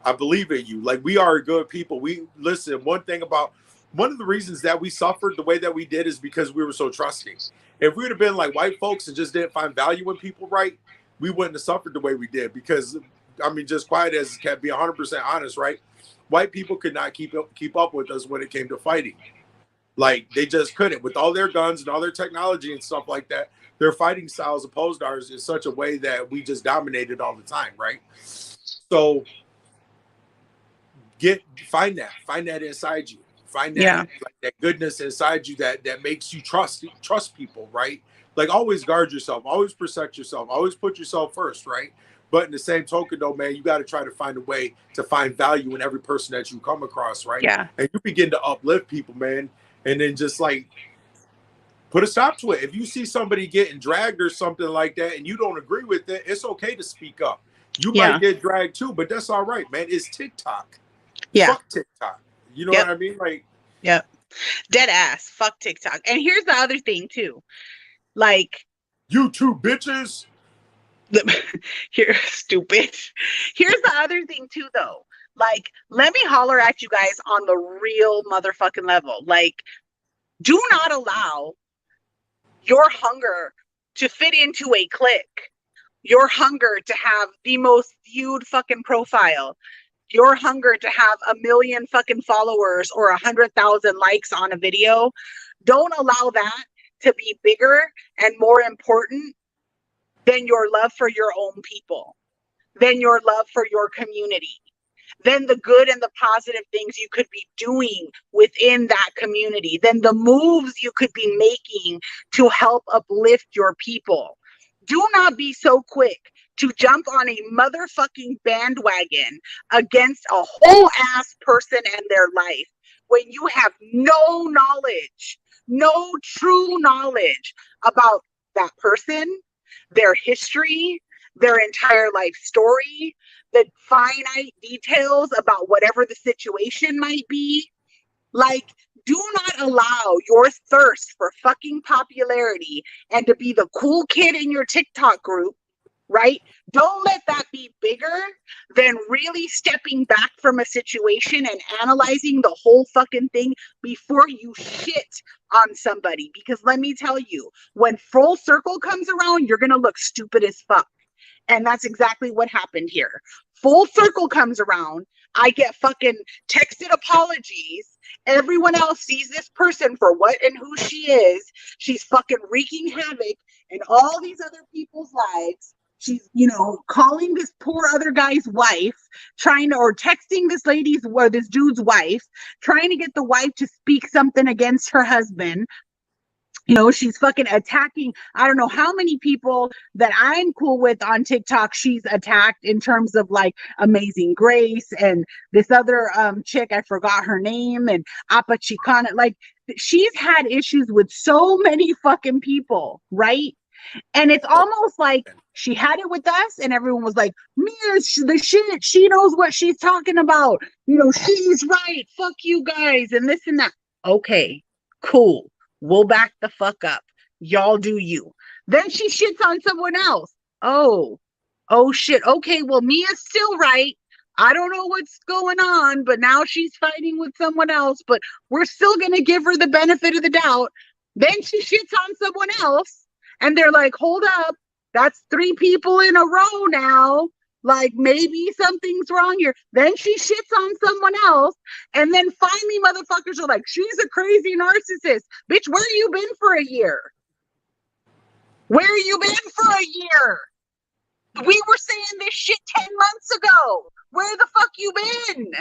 I believe in you. Like, we are good people. We listen. One of the reasons that we suffered the way that we did is because we were so trusting. If we would have been like white folks and just didn't find value in people, right, we wouldn't have suffered the way we did. Because, I mean, just quiet as can be 100% honest, right? White people could not keep up with us when it came to fighting. Like, they just couldn't. With all their guns and all their technology and stuff like that, their fighting styles opposed ours in such a way that we just dominated all the time, right? So find that inside you. Find that, like, that goodness inside you that makes you trust people, right? Like, always guard yourself, always protect yourself, always put yourself first, right? But in the same token, though, man, you got to try to find a way to find value in every person that you come across, right? Yeah. And you begin to uplift people, man, and then just like put a stop to it. If you see somebody getting dragged or something like that and you don't agree with it, it's okay to speak up. You might get dragged too, but that's all right, man. It's TikTok. Yeah. Fuck TikTok. You know what I mean? Like, dead ass. Fuck TikTok. And here's the other thing too. Like, YouTube bitches. You're stupid. Here's the other thing too, though. Like, let me holler at you guys on the real motherfucking level. Like, do not allow your hunger to fit into a clique, your hunger to have the most viewed fucking profile, your hunger to have 1 million fucking followers or 100,000 likes on a video. Don't allow that to be bigger and more important than your love for your own people, than your love for your community, than the good and the positive things you could be doing within that community, than the moves you could be making to help uplift your people. Do not be so quick to jump on a motherfucking bandwagon against a whole ass person and their life when you have no knowledge, no true knowledge about that person, their history, their entire life story, the finite details about whatever the situation might be. Like, do not allow your thirst for fucking popularity and to be the cool kid in your TikTok group, right? Don't let that be bigger than really stepping back from a situation and analyzing the whole fucking thing before you shit on somebody. Because let me tell you, when full circle comes around, you're going to look stupid as fuck. And that's exactly what happened here. Full circle comes around. I get fucking texted apologies. Everyone else sees this person for what and who she is. She's fucking wreaking havoc in all these other people's lives. She's, you know, calling this poor other guy's wife, or texting this this dude's wife, trying to get the wife to speak something against her husband. You know, she's fucking attacking. I don't know how many people that I'm cool with on TikTok she's attacked in terms of like Amazing Grace and this other chick, I forgot her name, and Apa Chicana. Like, she's had issues with so many fucking people, right? And it's almost like she had it with us and everyone was like, Mia's the shit. She knows what she's talking about. You know, she's right. Fuck you guys and this and that. Okay, cool. We'll back the fuck up. Y'all do you. Then she shits on someone else. Oh shit. Okay, well, Mia's still right. I don't know what's going on, but now she's fighting with someone else, but we're still going to give her the benefit of the doubt. Then she shits on someone else. And they're like, hold up, that's 3 people in a row now. Like, maybe something's wrong here. Then she shits on someone else. And then finally, motherfuckers are like, she's a crazy narcissist. Bitch, where you been for a year? Where you been for a year? We were saying this shit 10 months ago. Where the fuck you been?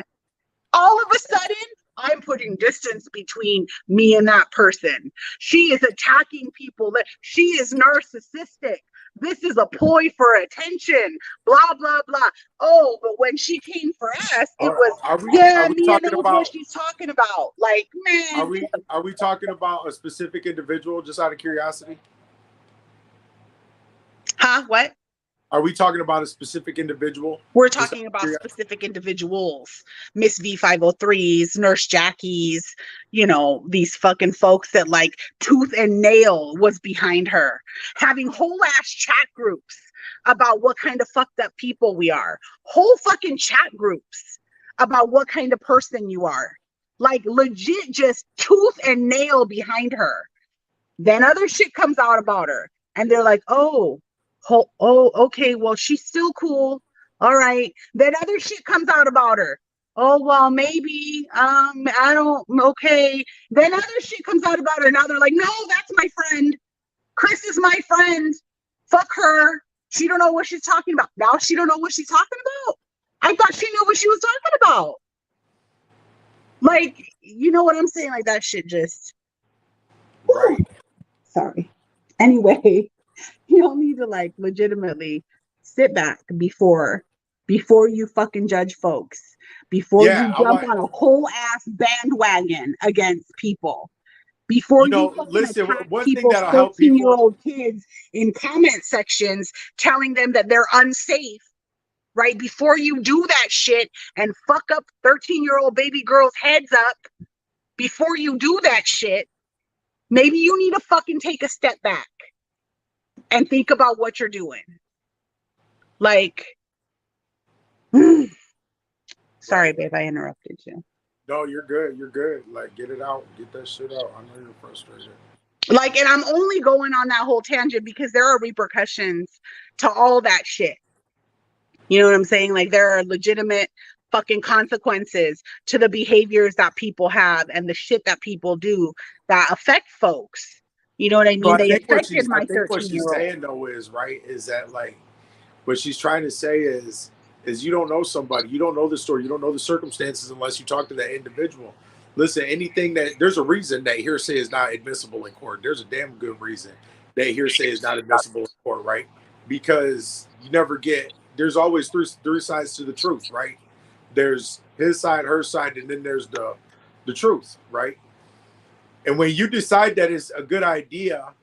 All of a sudden, I'm putting distance between me and that person. She is attacking people. She is narcissistic. This is a ploy for attention. Blah, blah, blah. Oh, but when she came for us, it was, Mia knows what she's talking about. Like, man. Are we talking about a specific individual, just out of curiosity? Huh? What? Are we talking about a specific individual? We're talking about specific individuals. Miss V503s, Nurse Jackie's, you know, these fucking folks that like Tooth and Nail was behind her. Having whole ass chat groups about what kind of fucked up people we are. Whole fucking chat groups about what kind of person you are. Like, legit just Tooth and Nail behind her. Then other shit comes out about her. And they're like, oh, okay, well, she's still cool. All right. Then other shit comes out about her. Oh, well, maybe, I don't, okay. Then other shit comes out about her. Now they're like, no, that's my friend. Chris is my friend. Fuck her. She don't know what she's talking about. Now she don't know what she's talking about. I thought she knew what she was talking about. Like, you know what I'm saying? Like, that shit just. Right. Sorry. Anyway. You don't need to like legitimately sit back before you fucking judge folks, before Yeah, you jump on a whole ass bandwagon against people, before you fucking listen, attack one thing people's that'll help people. 13-year-old kids in comment sections telling them that they're unsafe, right? Before you do that shit and fuck up 13-year-old baby girls' heads up, before you do that shit, maybe you need to fucking take a step back and think about what you're doing. Like, sorry, babe, I interrupted you. No, you're good. You're good. Like, get it out. Get that shit out. I know you're frustrated. Like, and I'm only going on that whole tangent because there are repercussions to all that shit. You know what I'm saying? Like, there are legitimate fucking consequences to the behaviors that people have and the shit that people do that affect folks. You know what I mean? So They affected my I think what she's 13-year-old. saying though is that like what she's trying to say is you don't know somebody, you don't know the story, you don't know the circumstances unless you talk to that individual. Listen, anything that there's a reason that hearsay is not admissible in court. There's a damn good reason that hearsay is not admissible in court, right? Because you never get. There's always three sides to the truth, right? There's his side, her side, and then there's the truth, right? And when you decide that it's a good idea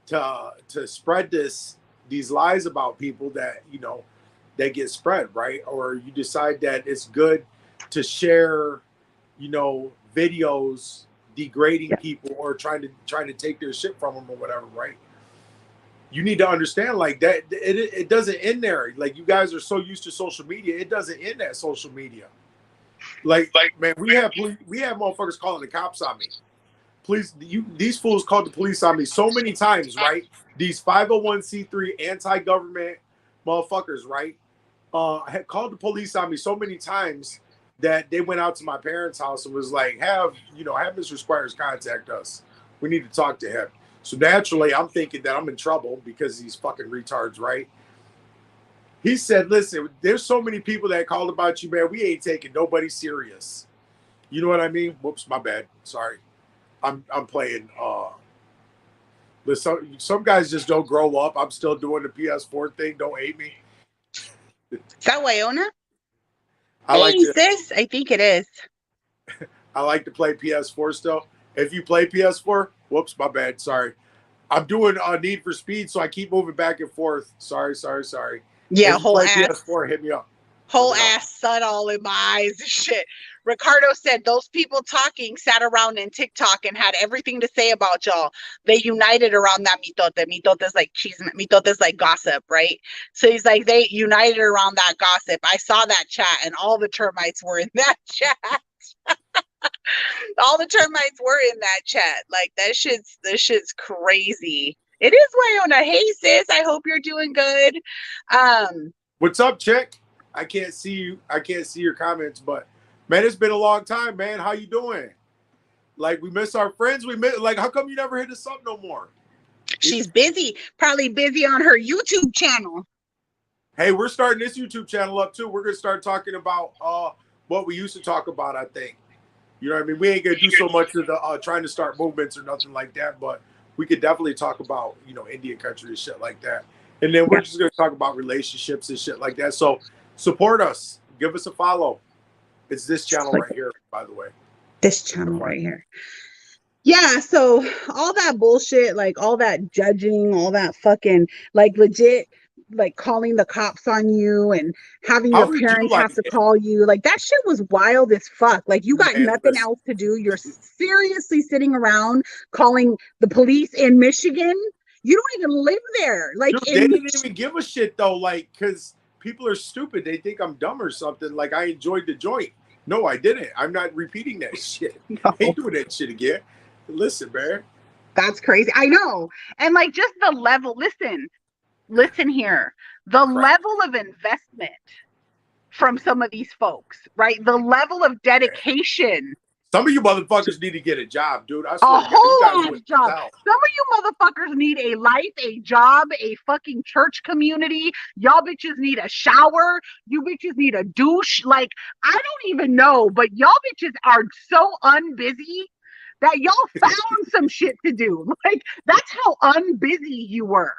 to spread these lies about people that that get spread, right? Or you decide that it's good to share, videos degrading people or trying to take their shit from them or whatever, right? You need to understand like that it doesn't end there. Like, you guys are so used to social media, it doesn't end at social media. Like man, we have motherfuckers calling the cops on me. Please, these fools called the police on me so many times, right? These 501c3 anti-government motherfuckers, right? Had called the police on me so many times that they went out to my parents' house and was like, have Mr. Squires contact us. We need to talk to him. So naturally, I'm thinking that I'm in trouble because these fucking retards, right? He said, listen, there's so many people that called about you, man. We ain't taking nobody serious. You know what I mean? Whoops, my bad. Sorry. I'm playing. Some guys just don't grow up. I'm still doing the PS4 thing. Don't hate me. Is that Wyona? Hey, sis. I think it is. I like to play PS4 still. If you play PS4, whoops, my bad. Sorry. I'm doing Need for Speed, so I keep moving back and forth. Sorry. Yeah, if you play PS4, hit me up. Whole ass sun all in my eyes and shit. Ricardo said those people talking sat around in TikTok and had everything to say about y'all. They united around that mitote. Mitote's like cheese. Mitote's like gossip, right? So he's like, they united around that gossip. I saw that chat and all the termites were in that chat. All the termites were in that chat. Like, this shit's crazy. It is Wyona. Hey sis, I hope you're doing good. What's up, chick? I can't see you. I can't see your comments, but man, it's been a long time, man. How you doing? Like, we miss our friends. Like, how come you never hit us up no more? She's busy. Probably busy on her YouTube channel. Hey, we're starting this YouTube channel up too. We're gonna start talking about what we used to talk about, I think. You know what I mean? We ain't gonna do so much of the trying to start movements or nothing like that, but we could definitely talk about, Indian country and shit like that. And then we're just gonna talk about relationships and shit like that. So support us. Give us a follow. It's this channel right here, by the way. This channel right here. Yeah, so all that bullshit, like all that judging, all that fucking, like, legit, like calling the cops on you and having your parents have to call you, like, that shit was wild as fuck. Like, you got nothing else to do. You're seriously sitting around calling the police in Michigan. You don't even live there. Like, dude, they didn't even give a shit though, like, because people are stupid. They think I'm dumb or something. Like, I enjoyed the joint. No, I didn't. I'm not repeating that shit. No. I ain't doing that shit again. Listen, man. That's crazy. I know. And like, just the level, listen here. The level of investment from some of these folks, right? The level of dedication. Some of you motherfuckers need to get a job, dude. I swear, a whole lot of job. Some of you motherfuckers need a life, a job, a fucking church community. Y'all bitches need a shower. You bitches need a douche. Like, I don't even know, but y'all bitches are so unbusy that y'all found some shit to do. Like, that's how unbusy you were.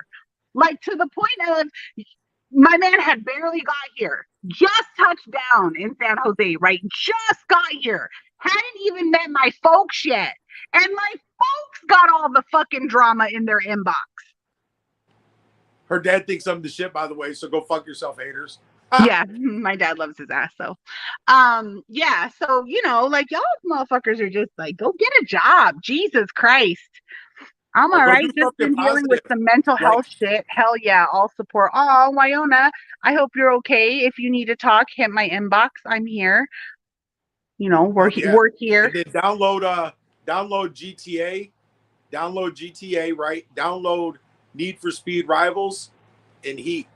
Like, to the point of, My man had barely got here, just touched down in San Jose, right? Just got here, hadn't even met my folks yet, and my folks got all the fucking drama in their inbox. Her dad thinks I'm the shit, by the way, so go fuck yourself, haters. Yeah, my dad loves his ass, so yeah, so you know, like y'all motherfuckers are just like, go get a job. Jesus Christ. I'm all right. Just been dealing with some mental health shit. Hell yeah, all support. Oh, Wyona, I hope you're okay. If you need to talk, hit my inbox. I'm here. You know, we're here. And then download GTA. Download GTA, right? Download Need for Speed Rivals and Heat.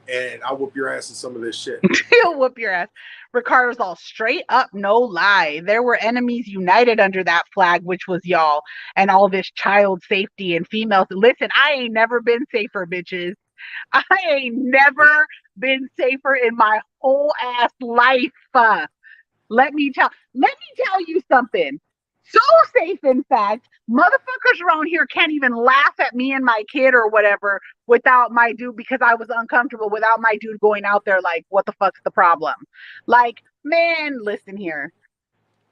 And I'll whoop your ass in some of this shit. He'll whoop your ass. Ricardo's all straight up, no lie. There were enemies united under that flag, which was y'all, and all this child safety and females. Listen, I ain't never been safer, bitches. I ain't never been safer in my whole ass life. Let me tell you something. So safe, in fact, motherfuckers around here can't even laugh at me and my kid or whatever without my dude, because I was uncomfortable without my dude going out there like, what the fuck's the problem? Like, man, listen here.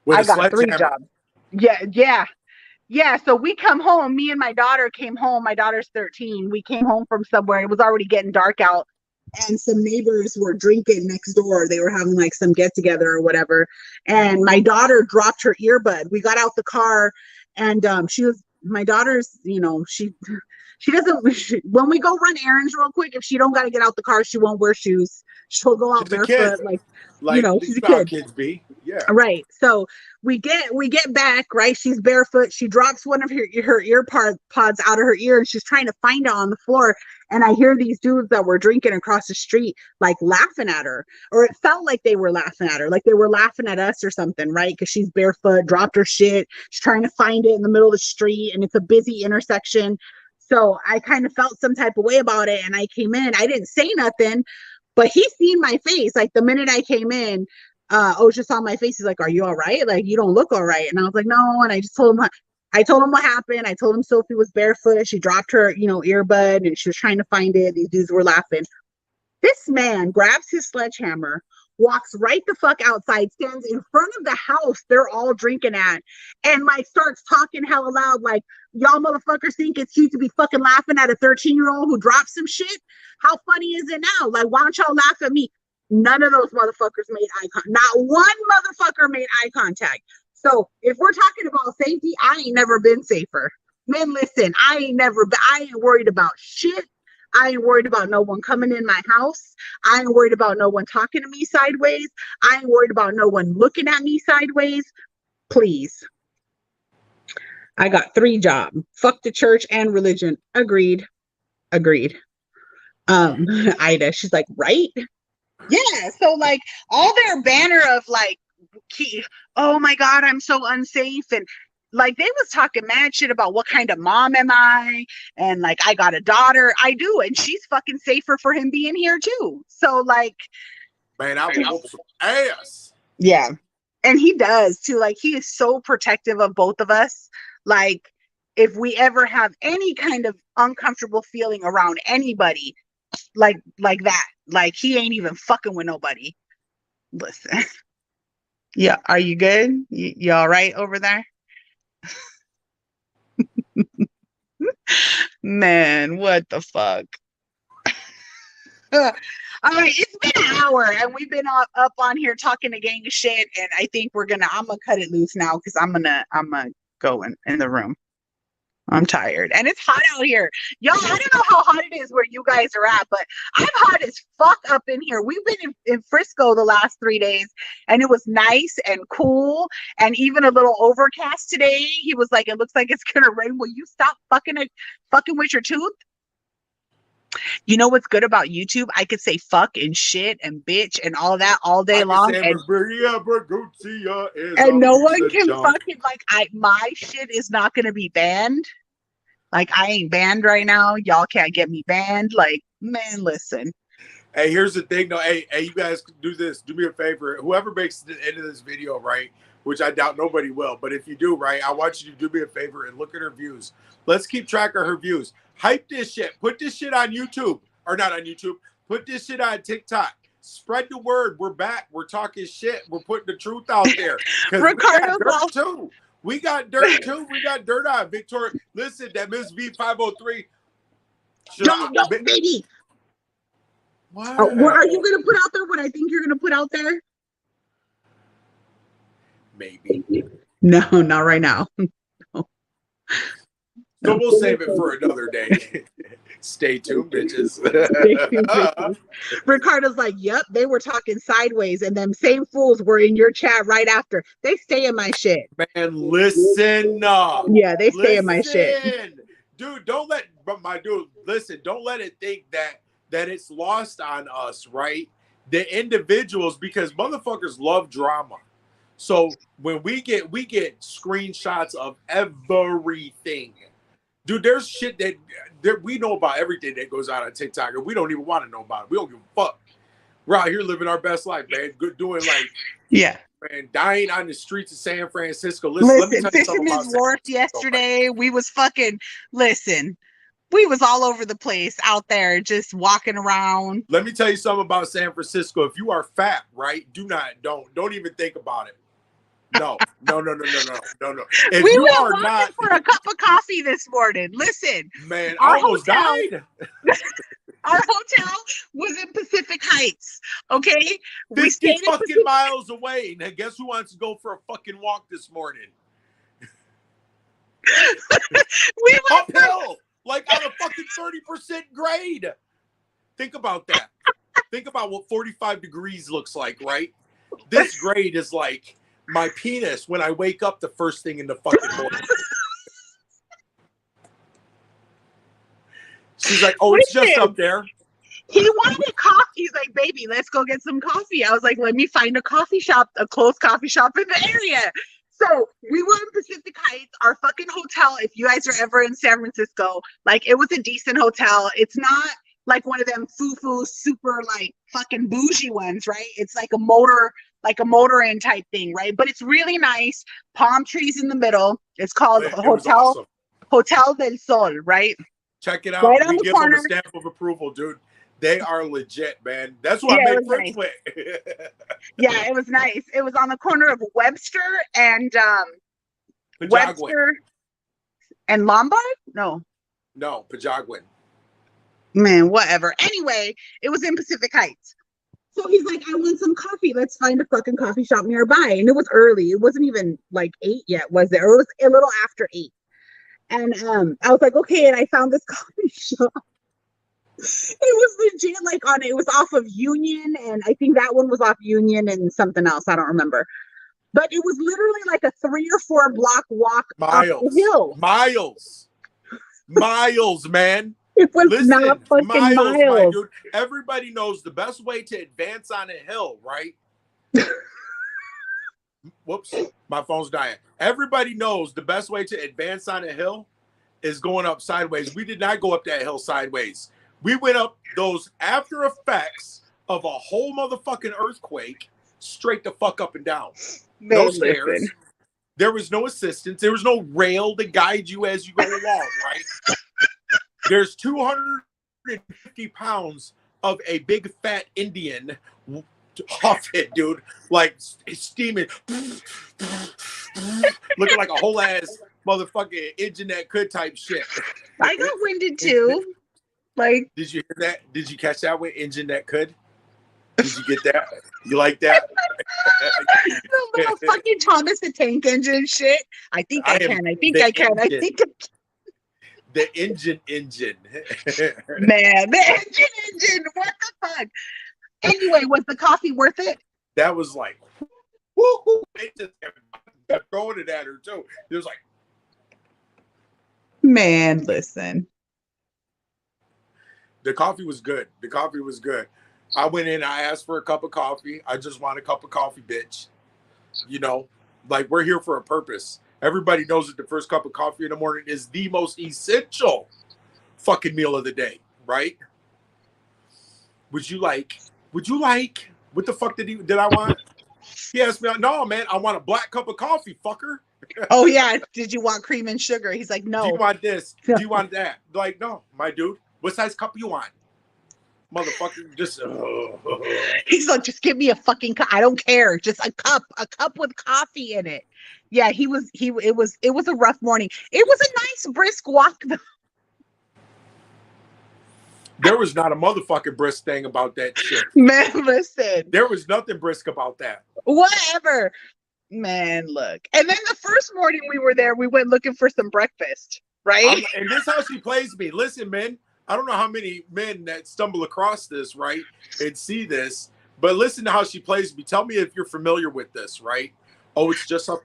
I got 3 jobs. Yeah. So we come home. Me and my daughter came home. My daughter's 13. We came home from somewhere. It was already getting dark out. And some neighbors were drinking next door. They were having like some get together or whatever. And my daughter dropped her earbud. We got out the car, and my daughter's, you know, she doesn't, when we go run errands real quick, if she don't got to get out the car, she won't wear shoes. She'll go out barefoot, like you know, she's a kid. Kids be. Yeah. Right. So we get back, right? She's barefoot. She drops one of her ear pods out of her ear, and she's trying to find it on the floor. And I hear these dudes that were drinking across the street, like laughing at her, or it felt like they were laughing at her, like they were laughing at us or something, right? Because she's barefoot, dropped her shit. She's trying to find it in the middle of the street, and it's a busy intersection. So I kind of felt some type of way about it. And I came in, I didn't say nothing, but he seen my face. Like the minute I came in, OSHA saw my face. He's like, "Are you all right? Like, you don't look all right." And I was like, "No." And I just told him what happened. I told him Sophie was barefoot. She dropped her, you know, earbud, and she was trying to find it. These dudes were laughing. This man grabs his sledgehammer, walks right the fuck outside, stands in front of the house they're all drinking at, and like starts talking hella loud, like, "Y'all motherfuckers think it's cute to be fucking laughing at a 13-year-old who dropped some shit? How funny is it now? Like, why don't y'all laugh at me?" None of those motherfuckers made eye contact. Not one motherfucker made eye contact. So if we're talking about safety, I ain't never been safer. Man, listen, I ain't worried about shit. I ain't worried about no one coming in my house. I ain't worried about no one talking to me sideways. I ain't worried about no one looking at me sideways. Please. I got 3 jobs. Fuck the church and religion. Agreed. Ida, she's like, right? Yeah. So like all their banner of like, oh my God, I'm so unsafe. And like they was talking mad shit about what kind of mom am I? And like, I got a daughter. I do. And she's fucking safer for him being here too. So like, man, I will whoop some ass. Yeah. And he does too. Like he is so protective of both of us. Like if we ever have any kind of uncomfortable feeling around anybody, like that, like he ain't even fucking with nobody. Listen. Yeah, are you good? You all right over there? Man, what the fuck? All right, it's been an hour and we've been up on here talking a gang of shit, and I think I'm gonna cut it loose now because I'm gonna go in the room. I'm tired and it's hot out here. Y'all, I don't know how hot it is where you guys are at, but I'm hot as fuck up in here. We've been in Frisco the last 3 days and it was nice and cool and even a little overcast today. He was like, "It looks like it's gonna rain. Will you stop fucking with your tooth?" You know what's good about YouTube? I could say fuck and shit and bitch and all that all day long, and no one can fucking my shit is not gonna be banned. Like I ain't banned right now. Y'all can't get me banned. Like, man, listen. Hey, here's the thing though. Hey, you guys do this. Do me a favor. Whoever makes the end of this video, right? Which I doubt nobody will, but if you do, right, I want you to do me a favor and look at her views. Let's keep track of her views. Hype this shit. Put this shit on YouTube. Or not on YouTube. Put this shit on TikTok. Spread the word. We're back. We're talking shit. We're putting the truth out there. Because we got dirt too. We got dirt too. We got dirt on Victoria. Listen, that Miss V503. Don't, baby. What? What are you gonna put out there? What I think you're gonna put out there? Maybe. No, not right now. So we'll save it for another day. Stay tuned, bitches. Stay tuned, bitches. Ricardo's like, yep, they were talking sideways, and them same fools were in your chat right after. They stay in my shit. Man, listen. Yeah, they stay in my shit. Dude, don't let it think that it's lost on us, right? The individuals, because motherfuckers love drama. So when we get screenshots of everything. Dude, there's shit that we know about everything that goes on TikTok, and we don't even want to know about it. We don't give a fuck. We're out here living our best life, man. Good, doing like, yeah, man, dying on the streets of San Francisco. Listen, let me tell you something about Fisherman's Wharf yesterday. We was fucking, we was all over the place out there just walking around. Let me tell you something about San Francisco. If you are fat, right, don't even think about it. No. If we you were are walking not for a cup of coffee this morning. Listen, man, I almost died. Our hotel was in Pacific Heights. Okay, 50 fucking miles away. Now, guess who wants to go for a fucking walk this morning? We went uphill, like on a fucking 30% grade. Think about that. Think about what 45 degrees looks like, right? This grade is like my penis when I wake up the first thing in the fucking morning. She's like, oh, it's just up there. He wanted coffee. He's like, baby, let's go get some coffee. I was like, let me find a coffee shop, a close coffee shop in the area. So we were in Pacific Heights, our fucking hotel. If you guys are ever in San Francisco, like, it was a decent hotel. It's not like one of them foo-foo super like fucking bougie ones, right? It's like a motor inn type thing, right? But it's really nice. Palm trees in the middle. It's called Hotel del Sol, right? Check it out. Right we give them a stamp of approval, dude. They are legit, man. That's what I made friends with. Yeah, it was nice. It was on the corner of Webster and Webster and Lombard? No, Pajagüen. Man, whatever. Anyway, it was in Pacific Heights. So he's like, I want some coffee. Let's find a fucking coffee shop nearby. And it was early. It wasn't even like 8 yet, was it? Or it was a little after 8. And I was like, okay. And I found this coffee shop. It was legit, like it was off of Union, and I think that one was off Union and something else. I don't remember. But it was literally like a 3 or 4 block walk up the hill. Miles, man. It was not fucking miles. My dude. Everybody knows the best way to advance on a hill, right? Whoops, my phone's dying. Everybody knows the best way to advance on a hill is going up sideways. We did not go up that hill sideways. We went up those after effects of a whole motherfucking earthquake straight the fuck up and down. No stairs. There was no assistance. There was no rail to guide you as you go along, right? There's 250 pounds of a big fat Indian off it, dude. Like steaming. Looking like a whole ass motherfucking engine that could type shit. I got winded too. Like, did you hear that? Did you catch that with engine that could? Did you get that? You like that? The little fucking Thomas the Tank Engine shit. I think I can. The engine. Man, the engine. What the fuck? Anyway, was the coffee worth it? That was like, woo-hoo. They just kept throwing it at her too. It was like, man, listen. The coffee was good. I went in, I asked for a cup of coffee. I just want a cup of coffee, bitch. You know, like, we're here for a purpose. Everybody knows that the first cup of coffee in the morning is the most essential fucking meal of the day, right? Would you like, what the fuck did I want? He asked me, no, man, I want a black cup of coffee, fucker. Oh, yeah. Did you want cream and sugar? He's like, no. Do you want this? Do you want that? Like, no, my dude. What size cup you want? Motherfucker, just He's like, just give me a fucking cup. I don't care. Just a cup with coffee in it. Yeah, it was a rough morning. It was a nice brisk walk though. there was not a motherfucking brisk thing about that shit. Man, listen. There was nothing brisk about that. Whatever. Man, look. And then the first morning we were there, we went looking for some breakfast, right? And this is how she plays me. Listen, men, I don't know how many men that stumble across this, right, and see this, but listen to how she plays me. Tell me if you're familiar with this, right? Oh, it's just up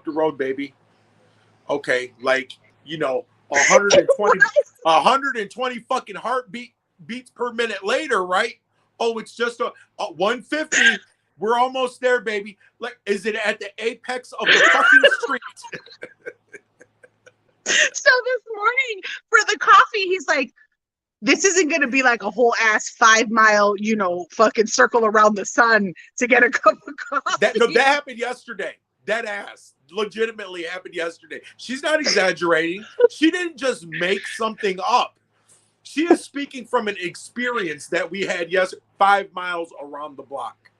the road, baby. Okay, like, 120 fucking beats per minute later, right? Oh, it's just a 150. We're almost there, baby. Like, is it at the apex of the fucking street? So this morning for the coffee, he's like, this isn't going to be like a whole ass 5 mile, fucking circle around the sun to get a cup of coffee. That happened yesterday. That ass legitimately happened yesterday. She's not exaggerating. She didn't just make something up. She is speaking from an experience that we had 5 miles around the block,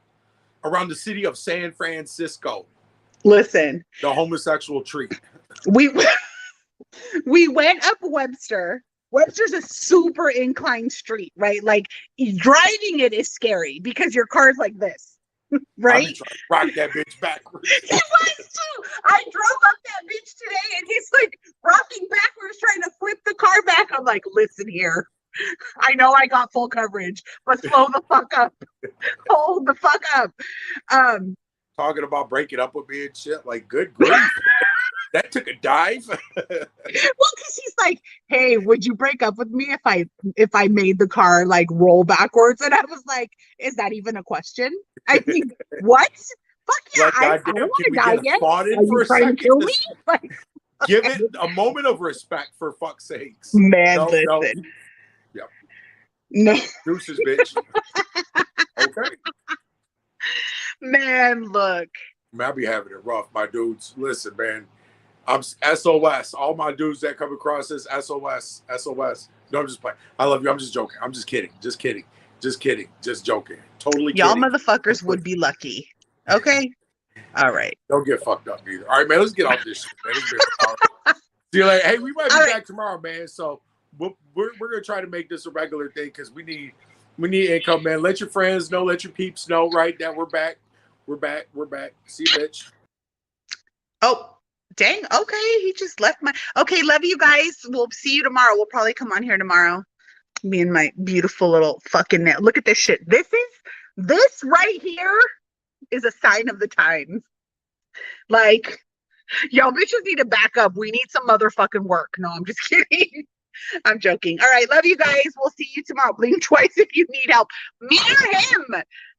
around the city of San Francisco. Listen, the homosexual tree. We went up Webster. Webster's a super inclined street, right? Like driving it is scary because your car's like this, right? I'm trying to rock that bitch backwards. He was too. I drove up that bitch today and he's like rocking backwards trying to flip the car back. I'm like, listen here. I know I got full coverage, but slow the fuck up. Hold the fuck up. Talking about breaking up with me and shit. Like, good grief. That took a dive. Well, because he's like, hey, would you break up with me if I made the car like roll backwards? And I was like, is that even a question? I mean, what? Fuck yeah, like, I don't want to die yet. Are you trying to kill me? Like, give it a moment of respect, for fuck's sakes. Man, listen. No. Yep. No. Deuces, bitch. Okay. Man, look. Man, I be having it rough, my dudes. Listen, man. I'm SOS. All my dudes that come across this, SOS. SOS. No, I'm just playing. I love you. I'm just joking. I'm just kidding. Just kidding. Just kidding. Just joking. Totally Y'all kidding. motherfuckers would be lucky. Okay? All right. Don't get fucked up either. All right, man. Let's get off this shit, man. See you later. Hey, we might be back tomorrow, man. So we're gonna try to make this a regular thing because we need income, man. Let your friends know, let your peeps know, right? That we're back. We're back. See you, bitch. Oh. Dang, okay, he just left okay, love you guys. We'll see you tomorrow. We'll probably come on here tomorrow. Me and my beautiful little fucking nail. Look at this shit. This right here is a sign of the times. Like, y'all bitches need to back up. We need some motherfucking work. No, I'm just kidding. I'm joking. All right, love you guys. We'll see you tomorrow. Blink twice if you need help. Me or him.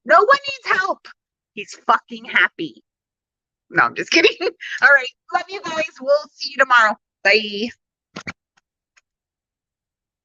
No one needs help. He's fucking happy. No, I'm just kidding. All right. Love you guys. We'll see you tomorrow. Bye.